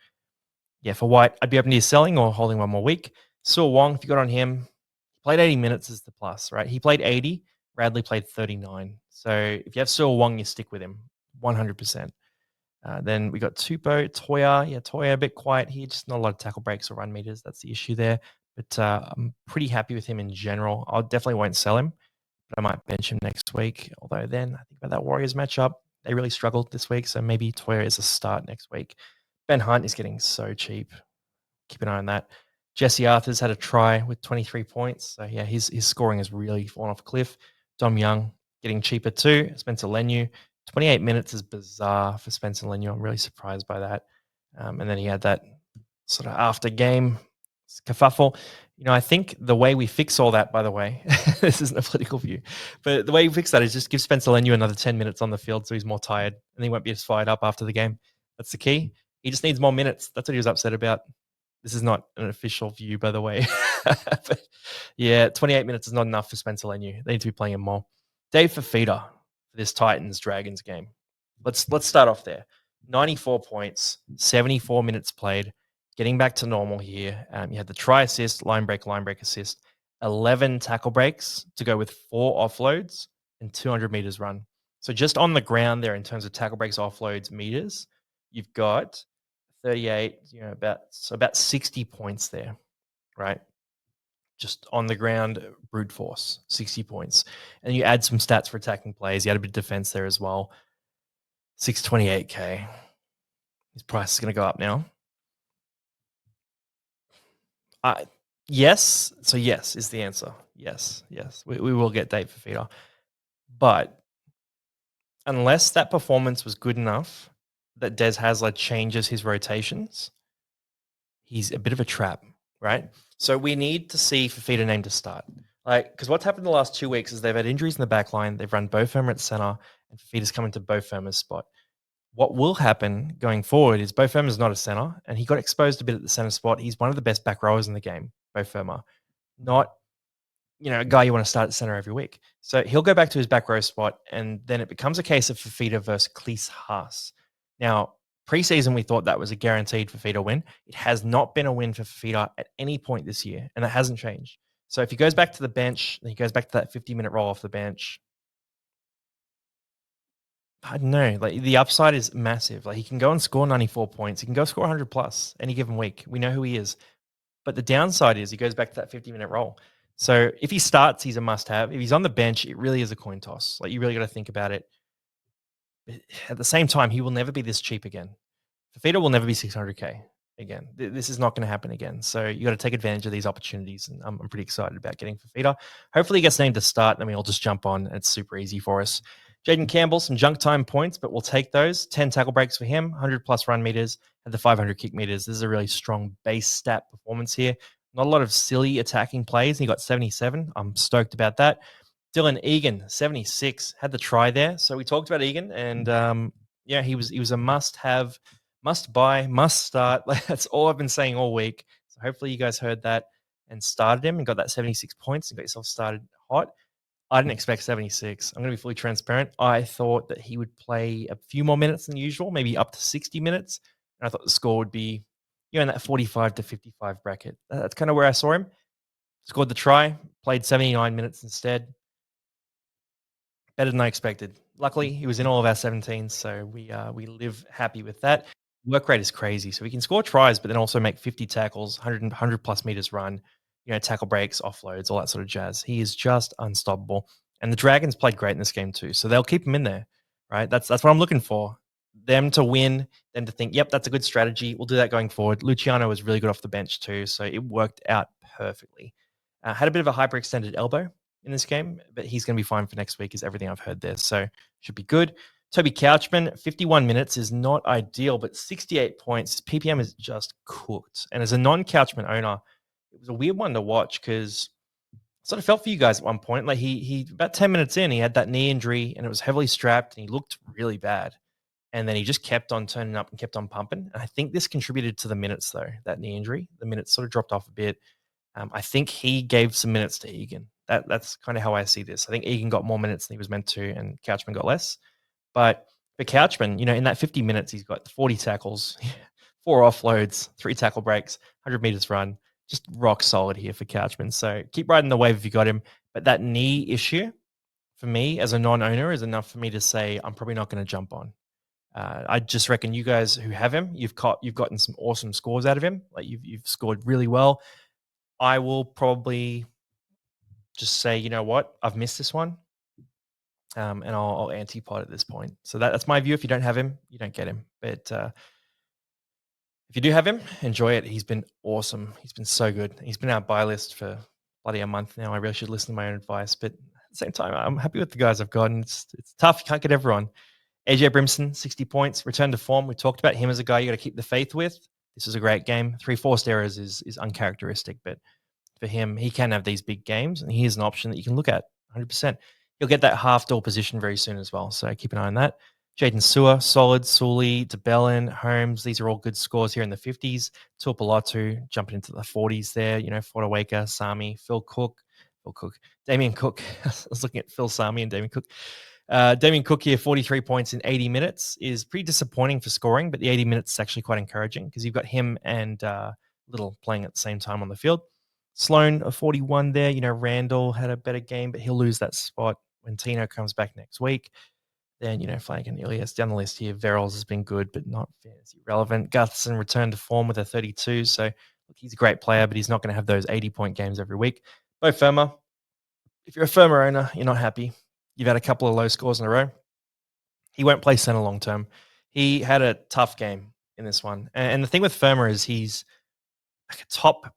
yeah, for White, I'd be open to you selling or holding one more week. Suo Wong, if you got on him, he played 80 minutes is the plus, right? He played 80. Radley played 39. So if you have Suo Wong, you stick with him 100%. Then we got Tupou, Toya. Yeah, Toya a bit quiet here, just not a lot of tackle breaks or run meters. That's the issue there. But I'm pretty happy with him in general. I definitely won't sell him, but I might bench him next week. Although then I think about that Warriors matchup. They really struggled this week, so maybe Toya is a start next week. Ben Hunt is getting so cheap. Keep an eye on that. Jesse Arthur's had a try with 23 points. So, yeah, his scoring has really fallen off a cliff. Dom Young getting cheaper too. Spencer Lenu, 28 minutes is bizarre for Spencer Lenu. I'm really surprised by that. And then he had that sort of after game kerfuffle. I think the way we fix all that, by the way, this isn't a political view, but the way we fix that is just give Spencer Lenu another 10 minutes on the field so he's more tired and he won't be as fired up after the game. That's the key. He just needs more minutes. That's what he was upset about. This is not an official view, by the way. But yeah, 28 minutes is not enough for Spencer Lenu. They need to be playing him more. Dave Fafita for this Titans-Dragons game. Let's start off there. 94 points, 74 minutes played, getting back to normal here. You had the try assist, line break assist, 11 tackle breaks to go with 4 offloads and 200 meters run. So just on the ground there in terms of tackle breaks, offloads, meters, you've got 38, about 60 points there, right? Just on the ground, brute force, 60 points. And you add some stats for attacking plays. You had a bit of defense there as well. 628K. His price is going to go up now. Uh, yes. So yes is the answer. Yes. We will get Dave Fafita. But unless that performance was good enough that Des Hasler changes his rotations, he's a bit of a trap, right? So we need to see Fafita named to start. Because what's happened the last 2 weeks is they've had injuries in the back line. They've run Bo Firma at center, and Fafita's come into Bo Firma's spot. What will happen going forward is Bo Firma's not a center, and he got exposed a bit at the center spot. He's one of the best back rowers in the game, Bo Firma. Not a guy you want to start at center every week. So he'll go back to his back row spot, and then it becomes a case of Fafita versus Cleese Haas. Now, preseason, we thought that was a guaranteed Fafita win. It has not been a win for Fafita at any point this year, and that hasn't changed. So if he goes back to the bench, he goes back to that 50-minute roll off the bench, I don't know. Like the upside is massive. Like he can go and score 94 points. He can go score 100 plus any given week. We know who he is. But the downside is he goes back to that 50-minute roll. So if he starts, he's a must-have. If he's on the bench, it really is a coin toss. Like you really got to think about it. At the same time, he will never be this cheap again. Fafita will never be 600K again. This is not going to happen again. So you got to take advantage of these opportunities, and I'm pretty excited about getting Fafita. Hopefully, he gets named to start, and we all just jump on. It's super easy for us. Jaden Campbell, some junk time points, but we'll take those. 10 tackle breaks for him, 100 plus run meters, and the 500 kick meters. This is a really strong base stat performance here. Not a lot of silly attacking plays. He got 77. I'm stoked about that. Dylan Egan, 76, had the try there. So we talked about Egan, and he was a must-have, must-buy, must-start. That's all I've been saying all week. So hopefully you guys heard that and started him and got that 76 points and got yourself started hot. I didn't expect 76. I'm going to be fully transparent. I thought that he would play a few more minutes than usual, maybe up to 60 minutes. And I thought the score would be, in that 45 to 55 bracket. That's kind of where I saw him. Scored the try, played 79 minutes instead. Better than I expected. Luckily, he was in all of our 17s, so we live happy with that. Work rate is crazy, so he can score tries, but then also make 50 tackles, 100 plus meters run, tackle breaks, offloads, all that sort of jazz. He is just unstoppable. And the Dragons played great in this game too, so they'll keep him in there, right? That's what I'm looking for. Them to win, them to think, yep, that's a good strategy. We'll do that going forward. Luciano was really good off the bench too, so it worked out perfectly. Had a bit of a hyperextended elbow in this game, but he's going to be fine for next week is everything I've heard there. So should be good. Toby Couchman, 51 minutes is not ideal, but 68 points. His PPM is just cooked. And as a non-Couchman owner, it was a weird one to watch because I sort of felt for you guys at one point. Like he about 10 minutes in, he had that knee injury and it was heavily strapped and he looked really bad. And then he just kept on turning up and kept on pumping. And I think this contributed to the minutes though, that knee injury. The minutes sort of dropped off a bit. I think he gave some minutes to Egan. That's kind of how I see this. I think Egan got more minutes than he was meant to, and Couchman got less. But for Couchman, in that 50 minutes, he's got 40 tackles, 4 offloads, 3 tackle breaks, 100 meters run. Just rock solid here for Couchman. So keep riding the wave if you got him. But that knee issue, for me as a non-owner, is enough for me to say I'm probably not going to jump on. I just reckon you guys who have him, you've gotten some awesome scores out of him. Like you've scored really well. I will probably just say, you know what, I've missed this one, and I'll anti-pod at this point. So that's my view. If you don't have him, you don't get him. But if you do have him, enjoy it. He's been awesome. He's been so good. He's been our buy list for bloody a month now. I really should listen to my own advice, but at the same time, I'm happy with the guys I've gotten. It's tough. You can't get everyone. AJ Brimson, 60 points, return to form. We talked about him as a guy you got to keep the faith with. This was a great game. 3 forced errors is uncharacteristic, but for him, he can have these big games, and here's an option that you can look at 100%. He'll get that half door position very soon as well, so keep an eye on that. Jaden Sewer, solid. Sully, DeBellin, Holmes, these are all good scores here in the 50s. Tuapolatu jumping into the 40s there. Fortawaker, Sami, Phil Cook, Damien Cook. I was looking at Phil Sami and Damien Cook. Damien Cook here, 43 points in 80 minutes is pretty disappointing for scoring, but the 80 minutes is actually quite encouraging because you've got him and Little playing at the same time on the field. Sloan, a 41 there. Randall had a better game, but he'll lose that spot when Tino comes back next week. Then, Flanagan, Ilias down the list here. Verrills has been good, but not fantasy relevant. Gutherson returned to form with a 32. So, look, he's a great player, but he's not going to have those 80-point games every week. Bo Firma, if you're a Firma owner, you're not happy. You've had a couple of low scores in a row. He won't play center long term. He had a tough game in this one. And the thing with Firma is he's like a top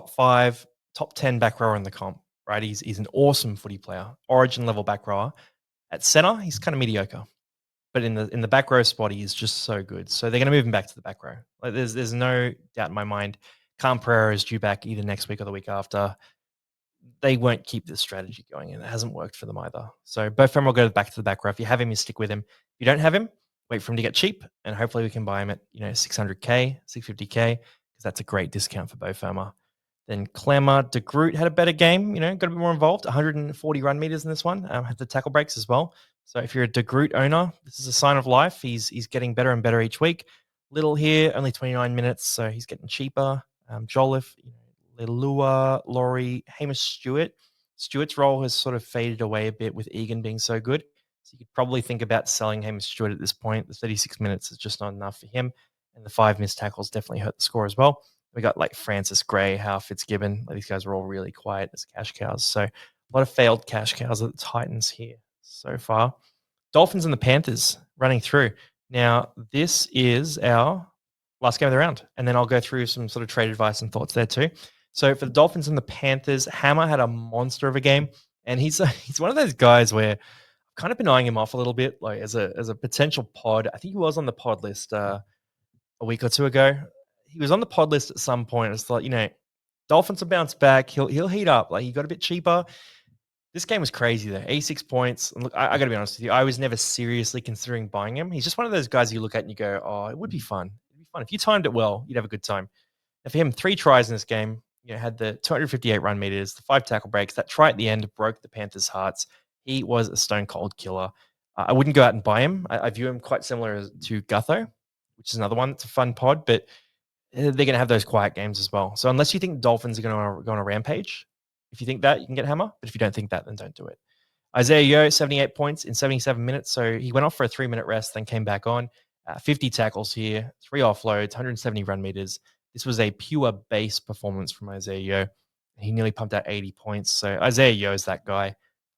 5, top 10 back rower in the comp, right? He's an awesome footy player, origin level back rower. At center, he's kind of mediocre. But in the back row spot, he is just so good. So they're going to move him back to the back row. Like there's no doubt in my mind. Khan Pereira is due back either next week or the week after. They won't keep this strategy going, and it hasn't worked for them either. So both of them will go back to the back row. If you have him, you stick with him. If you don't have him, wait for him to get cheap, and hopefully we can buy him at 600k, 650k, because that's a great discount for Bo Firma. Then Clemmer, De Groot had a better game, got a bit more involved, 140 run meters in this one, had the tackle breaks as well. So if you're a De Groot owner, this is a sign of life. He's getting better and better each week. Little here, only 29 minutes, so he's getting cheaper. Jolliffe, Leilua, Laurie, Hamish Stewart. Stewart's role has sort of faded away a bit with Egan being so good. So you could probably think about selling Hamish Stewart at this point. The 36 minutes is just not enough for him. And the 5 missed tackles definitely hurt the score as well. We got like Francis Gray, Hal Fitzgibbon. These guys are all really quiet as cash cows. So a lot of failed cash cows at the Titans here so far. Dolphins and the Panthers running through. Now, this is our last game of the round. And then I'll go through some sort of trade advice and thoughts there too. So for the Dolphins and the Panthers, Hammer had a monster of a game. And he's one of those guys where I've kind of been eyeing him off a little bit, like as a potential pod. I think he was on the pod list a week or two ago. He was on the pod list at some point. It's like, Dolphins will bounce back. He'll heat up. Like he got a bit cheaper. This game was crazy though. 86 points. And look, I got to be honest with you. I was never seriously considering buying him. He's just one of those guys you look at and you go, oh, it would be fun. It'd be fun. If you timed it well, you'd have a good time. And for him, 3 tries in this game, had the 258 run meters, the 5 tackle breaks. That try at the end broke the Panthers' hearts. He was a stone cold killer. I wouldn't go out and buy him. I view him quite similar to Gutho, which is another one that's a fun pod, but they're going to have those quiet games as well. So unless you think Dolphins are going to go on a rampage, if you think that, you can get Hammer. But if you don't think that, then don't do it. Isaiah Yeo, 78 points in 77 minutes. So he went off for a 3-minute rest, then came back on. 50 tackles here, 3 offloads, 170 run meters. This was a pure base performance from Isaiah Yeo. He nearly pumped out 80 points. So Isaiah Yeo is that guy.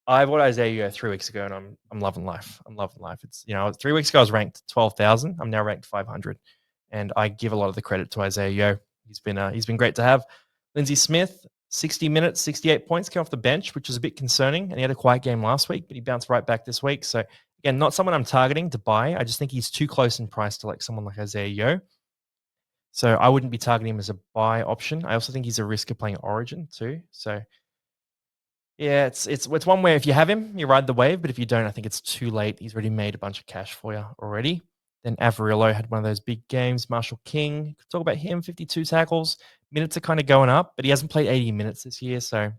I bought Isaiah Yeo 3 weeks ago, and I'm loving life. I'm loving life. It's 3 weeks ago I was ranked 12,000. I'm now ranked 500, and I give a lot of the credit to Isaiah Yeo. He's been great to have. Lindsey Smith, 60 minutes, 68 points, came off the bench, which was a bit concerning. And he had a quiet game last week, but he bounced right back this week. So again, not someone I'm targeting to buy. I just think he's too close in price to like someone like Isaiah Yeo. So I wouldn't be targeting him as a buy option. I also think he's a risk of playing Origin too. So yeah, it's one where if you have him, you ride the wave. But if you don't, I think it's too late. He's already made a bunch of cash for you already. Then Averillo had one of those big games. Marshall King, talk about him, 52 tackles. Minutes are kind of going up, but he hasn't played 80 minutes this year. So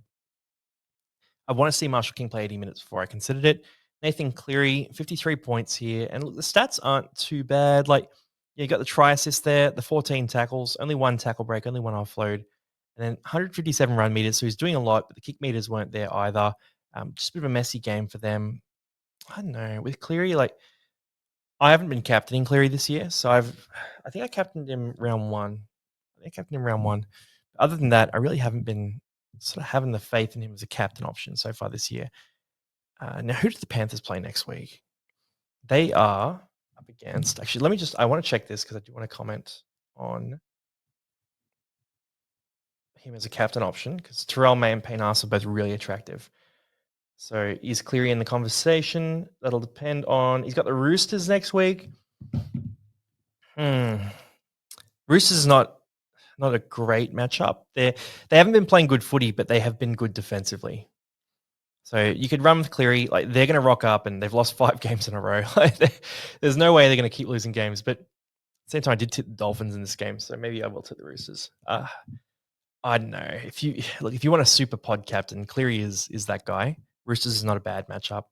I want to see Marshall King play 80 minutes before I considered it. Nathan Cleary, 53 points here. And look, the stats aren't too bad. Like, you got the try assist there, the 14 tackles, only 1 tackle break, only 1 offload, and then 157 run meters. So he's doing a lot, but the kick meters weren't there either. Just a bit of a messy game for them. I don't know. With Cleary, like, I haven't been captaining Cleary this year. So I think I captained him round 1. Other than that, I really haven't been sort of having the faith in him as a captain option so far this year. Now, who do the Panthers play next week? They are up against. Actually, I want to check this because I do want to comment on him as a captain option because Terrell May and Payne Haas are both really attractive. So is Cleary in the conversation? That'll depend on. He's got the Roosters next week. Roosters is not a great matchup. They haven't been playing good footy, but they have been good defensively. So you could run with Cleary. Like, they're going to rock up, and they've lost 5 games in a row. There's no way they're going to keep losing games. But at the same time, I did tip the Dolphins in this game, so maybe I will tip the Roosters. I don't know. If you want a super pod captain, Cleary is that guy. Roosters is not a bad matchup,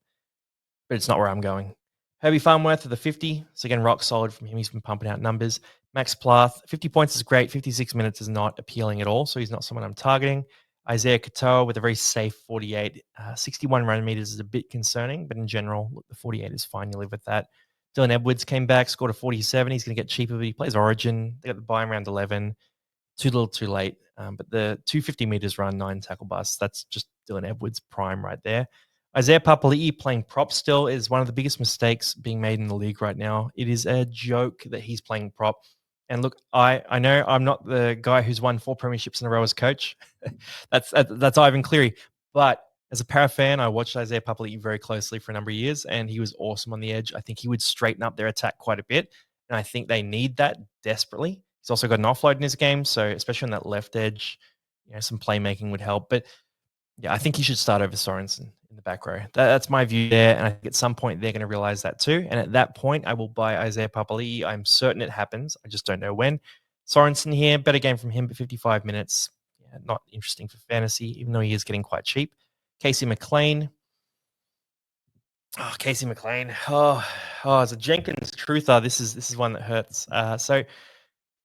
but it's not where I'm going. Herbie Farmworth at the 50. So again, rock solid from him. He's been pumping out numbers. Max Plath, 50 points is great. 56 minutes is not appealing at all. So he's not someone I'm targeting. Isaiah Katoa with a very safe 48. 61 run meters is a bit concerning, but in general, look, the 48 is fine. You live with that. Dylan Edwards came back, scored a 47. He's going to get cheaper, but he plays Origin. They got the buy around 11. Too little, too late. But the 250 meters run, 9 tackle busts, that's just Dylan Edwards' prime right there. Isaiah Papali'i playing prop still is one of the biggest mistakes being made in the league right now. It is a joke that he's playing prop. And look, I know I'm not the guy who's won 4 premierships in a row as coach. that's Ivan Cleary. But as a para fan, I watched Isaiah Papali'i very closely for a number of years, and he was awesome on the edge. I think he would straighten up their attack quite a bit, and I think they need that desperately. He's also got an offload in his game, so especially on that left edge, some playmaking would help. But yeah, I think he should start over Sorensen in the back row. That's my view there, and I think at some point they're going to realize that too. And at that point, I will buy Isaiah Papali'i. I'm certain it happens. I just don't know when. Sorensen here, better game from him, but 55 minutes. Yeah, not interesting for fantasy, even though he is getting quite cheap. Casey McLean. Oh, Casey McLean. As a Jenkins truther, this is one that hurts. So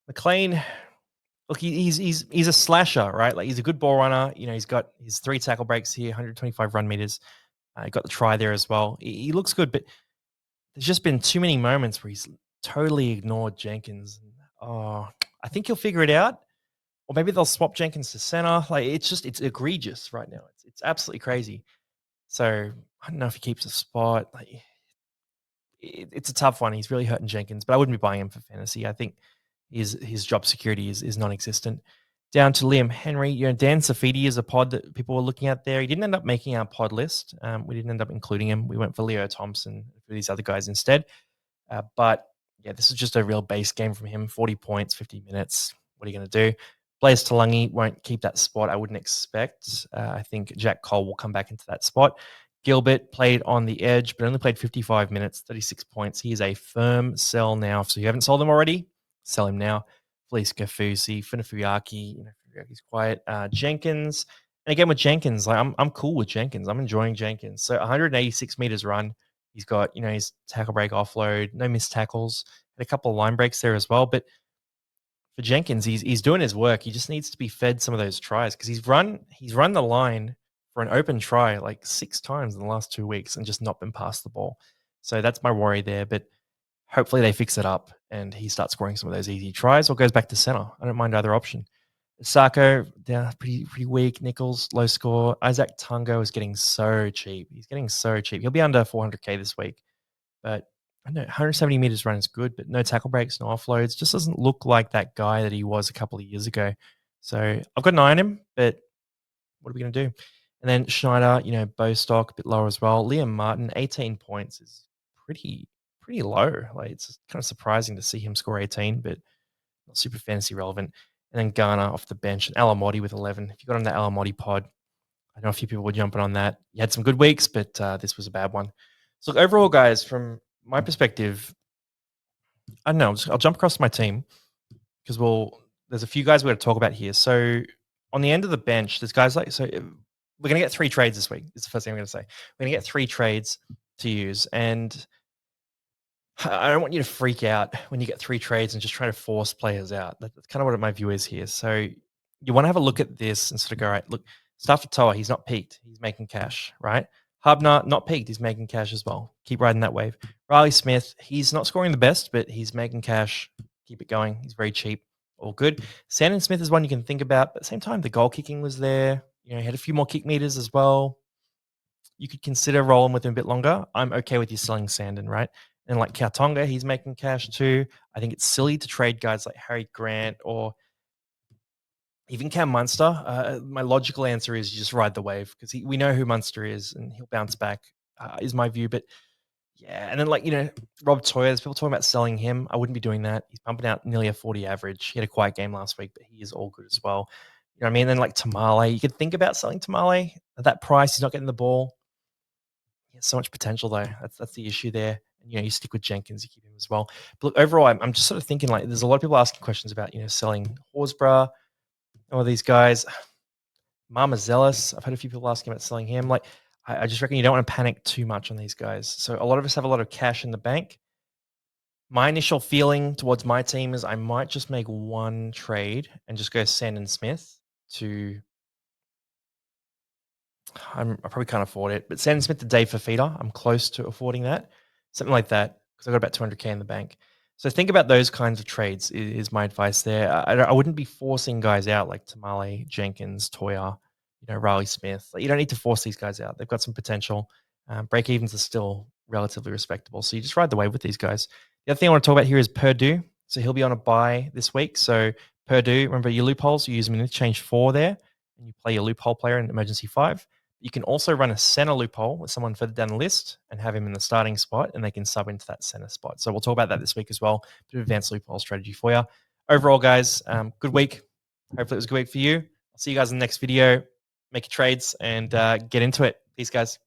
McLean, look, he's a slasher, right? Like he's a good ball runner. He's got his 3 tackle breaks here, 125 run meters. He got the try there as well. He looks good, but there's just been too many moments where he's totally ignored Jenkins. Oh, I think he'll figure it out, or maybe they'll swap Jenkins to center. Like it's egregious right now. It's absolutely crazy. So I don't know if he keeps a spot. Like it's a tough one. He's really hurting Jenkins, but I wouldn't be buying him for fantasy. I think his job security is non-existent. Down to Liam Henry. Dan Safidi is a pod that people were looking at there. He didn't end up making our pod list. We didn't end up including him. We went for Leo Thompson for these other guys instead. But yeah, this is just a real base game from him. 40 points, 50 minutes. What are you going to do? Blaise Talangi won't keep that spot, I wouldn't expect. I think Jack Cole will come back into that spot. Gilbert played on the edge, but only played 55 minutes, 36 points. He is a firm sell now. So you haven't sold him already, sell him now. Felice Kafusi, Funafuaki, Funafuyaki's quiet. Jenkins, and again with Jenkins, like I'm cool with Jenkins. I'm enjoying Jenkins. So 186 meters run. He's got his tackle break offload, no missed tackles, and a couple of line breaks there as well. But for Jenkins, he's doing his work. He just needs to be fed some of those tries because he's run the line for an open try like 6 times in the last 2 weeks and just not been passed the ball. So that's my worry there. But hopefully they fix it up and he starts scoring some of those easy tries or goes back to center. I don't mind either option. Sako, yeah, pretty weak. Nichols, low score. Isaac Tungo is getting so cheap. He's getting so cheap. He'll be under 400K this week. But I know 170 meters run is good, but no tackle breaks, no offloads. Just doesn't look like that guy that he was a couple of years ago. So I've got an eye on him, but what are we going to do? And then Schneider, Bostock, a bit lower as well. Liam Martin, 18 points is pretty low. Like it's kind of surprising to see him score 18, but not super fantasy relevant. And then Garner off the bench and Alamotti with 11. If you got on that Alamotti pod, I know a few people were jumping on that. You had some good weeks, but this was a bad one. So look, overall, guys, from my perspective, I don't know. I'll jump across my team because there's a few guys we're going to talk about here. So on the end of the bench, there's guys like we're going to get 3 trades this week. Is the first thing I'm going to say. We're going to get 3 trades to use, and I don't want you to freak out when you get 3 trades and just try to force players out. That's kind of what my view is here. So you want to have a look at this and sort of go, right, look, Stafford Toa, he's not peaked. He's making cash, right? Hubner, not peaked. He's making cash as well. Keep riding that wave. Riley Smith, he's not scoring the best, but he's making cash. Keep it going. He's very cheap. All good. Sandon Smith is one you can think about, but at the same time, the goal kicking was there. He had a few more kick meters as well. You could consider rolling with him a bit longer. I'm okay with you selling Sandon, right? And like Kautonga, he's making cash too. I think it's silly to trade guys like Harry Grant or even Cam Munster. My logical answer is you just ride the wave because we know who Munster is and he'll bounce back, is my view. But yeah, and then Rob Toyers, people talking about selling him. I wouldn't be doing that. He's pumping out nearly a 40 average. He had a quiet game last week, but he is all good as well. You know what I mean? And then like Tamale, you could think about selling Tamale at that price. He's not getting the ball. He has so much potential though. That's the issue there. And, you stick with Jenkins, you keep him as well. But look, overall, I'm just sort of thinking like there's a lot of people asking questions about selling Horsburgh, all these guys. Mama Zealous, I've had a few people asking about selling him. Like, I just reckon you don't want to panic too much on these guys. So a lot of us have a lot of cash in the bank. My initial feeling towards my team is I might just make one trade and just go Sandon Smith to I probably can't afford it, but Sam Smith to Dave Fafita, I'm close to affording that, something like that, because I got about 200K in the bank. So think about those kinds of trades. Is my advice there. I wouldn't be forcing guys out like Tamale, Jenkins, Toya, Riley Smith. Like, you don't need to force these guys out. They've got some potential. Break evens are still relatively respectable, so you just ride the wave with these guys. The other thing I want to talk about here is Purdue. So he'll be on a bye this week. So Purdue, remember your loopholes. You use them in interchange 4 there, and you play your loophole player in emergency 5. You can also run a center loophole with someone further down the list and have him in the starting spot, and they can sub into that center spot. So we'll talk about that this week as well. Bit of advanced loophole strategy for you. Overall, guys, good week. Hopefully it was a good week for you. I'll see you guys in the next video. Make your trades and get into it. Peace, guys.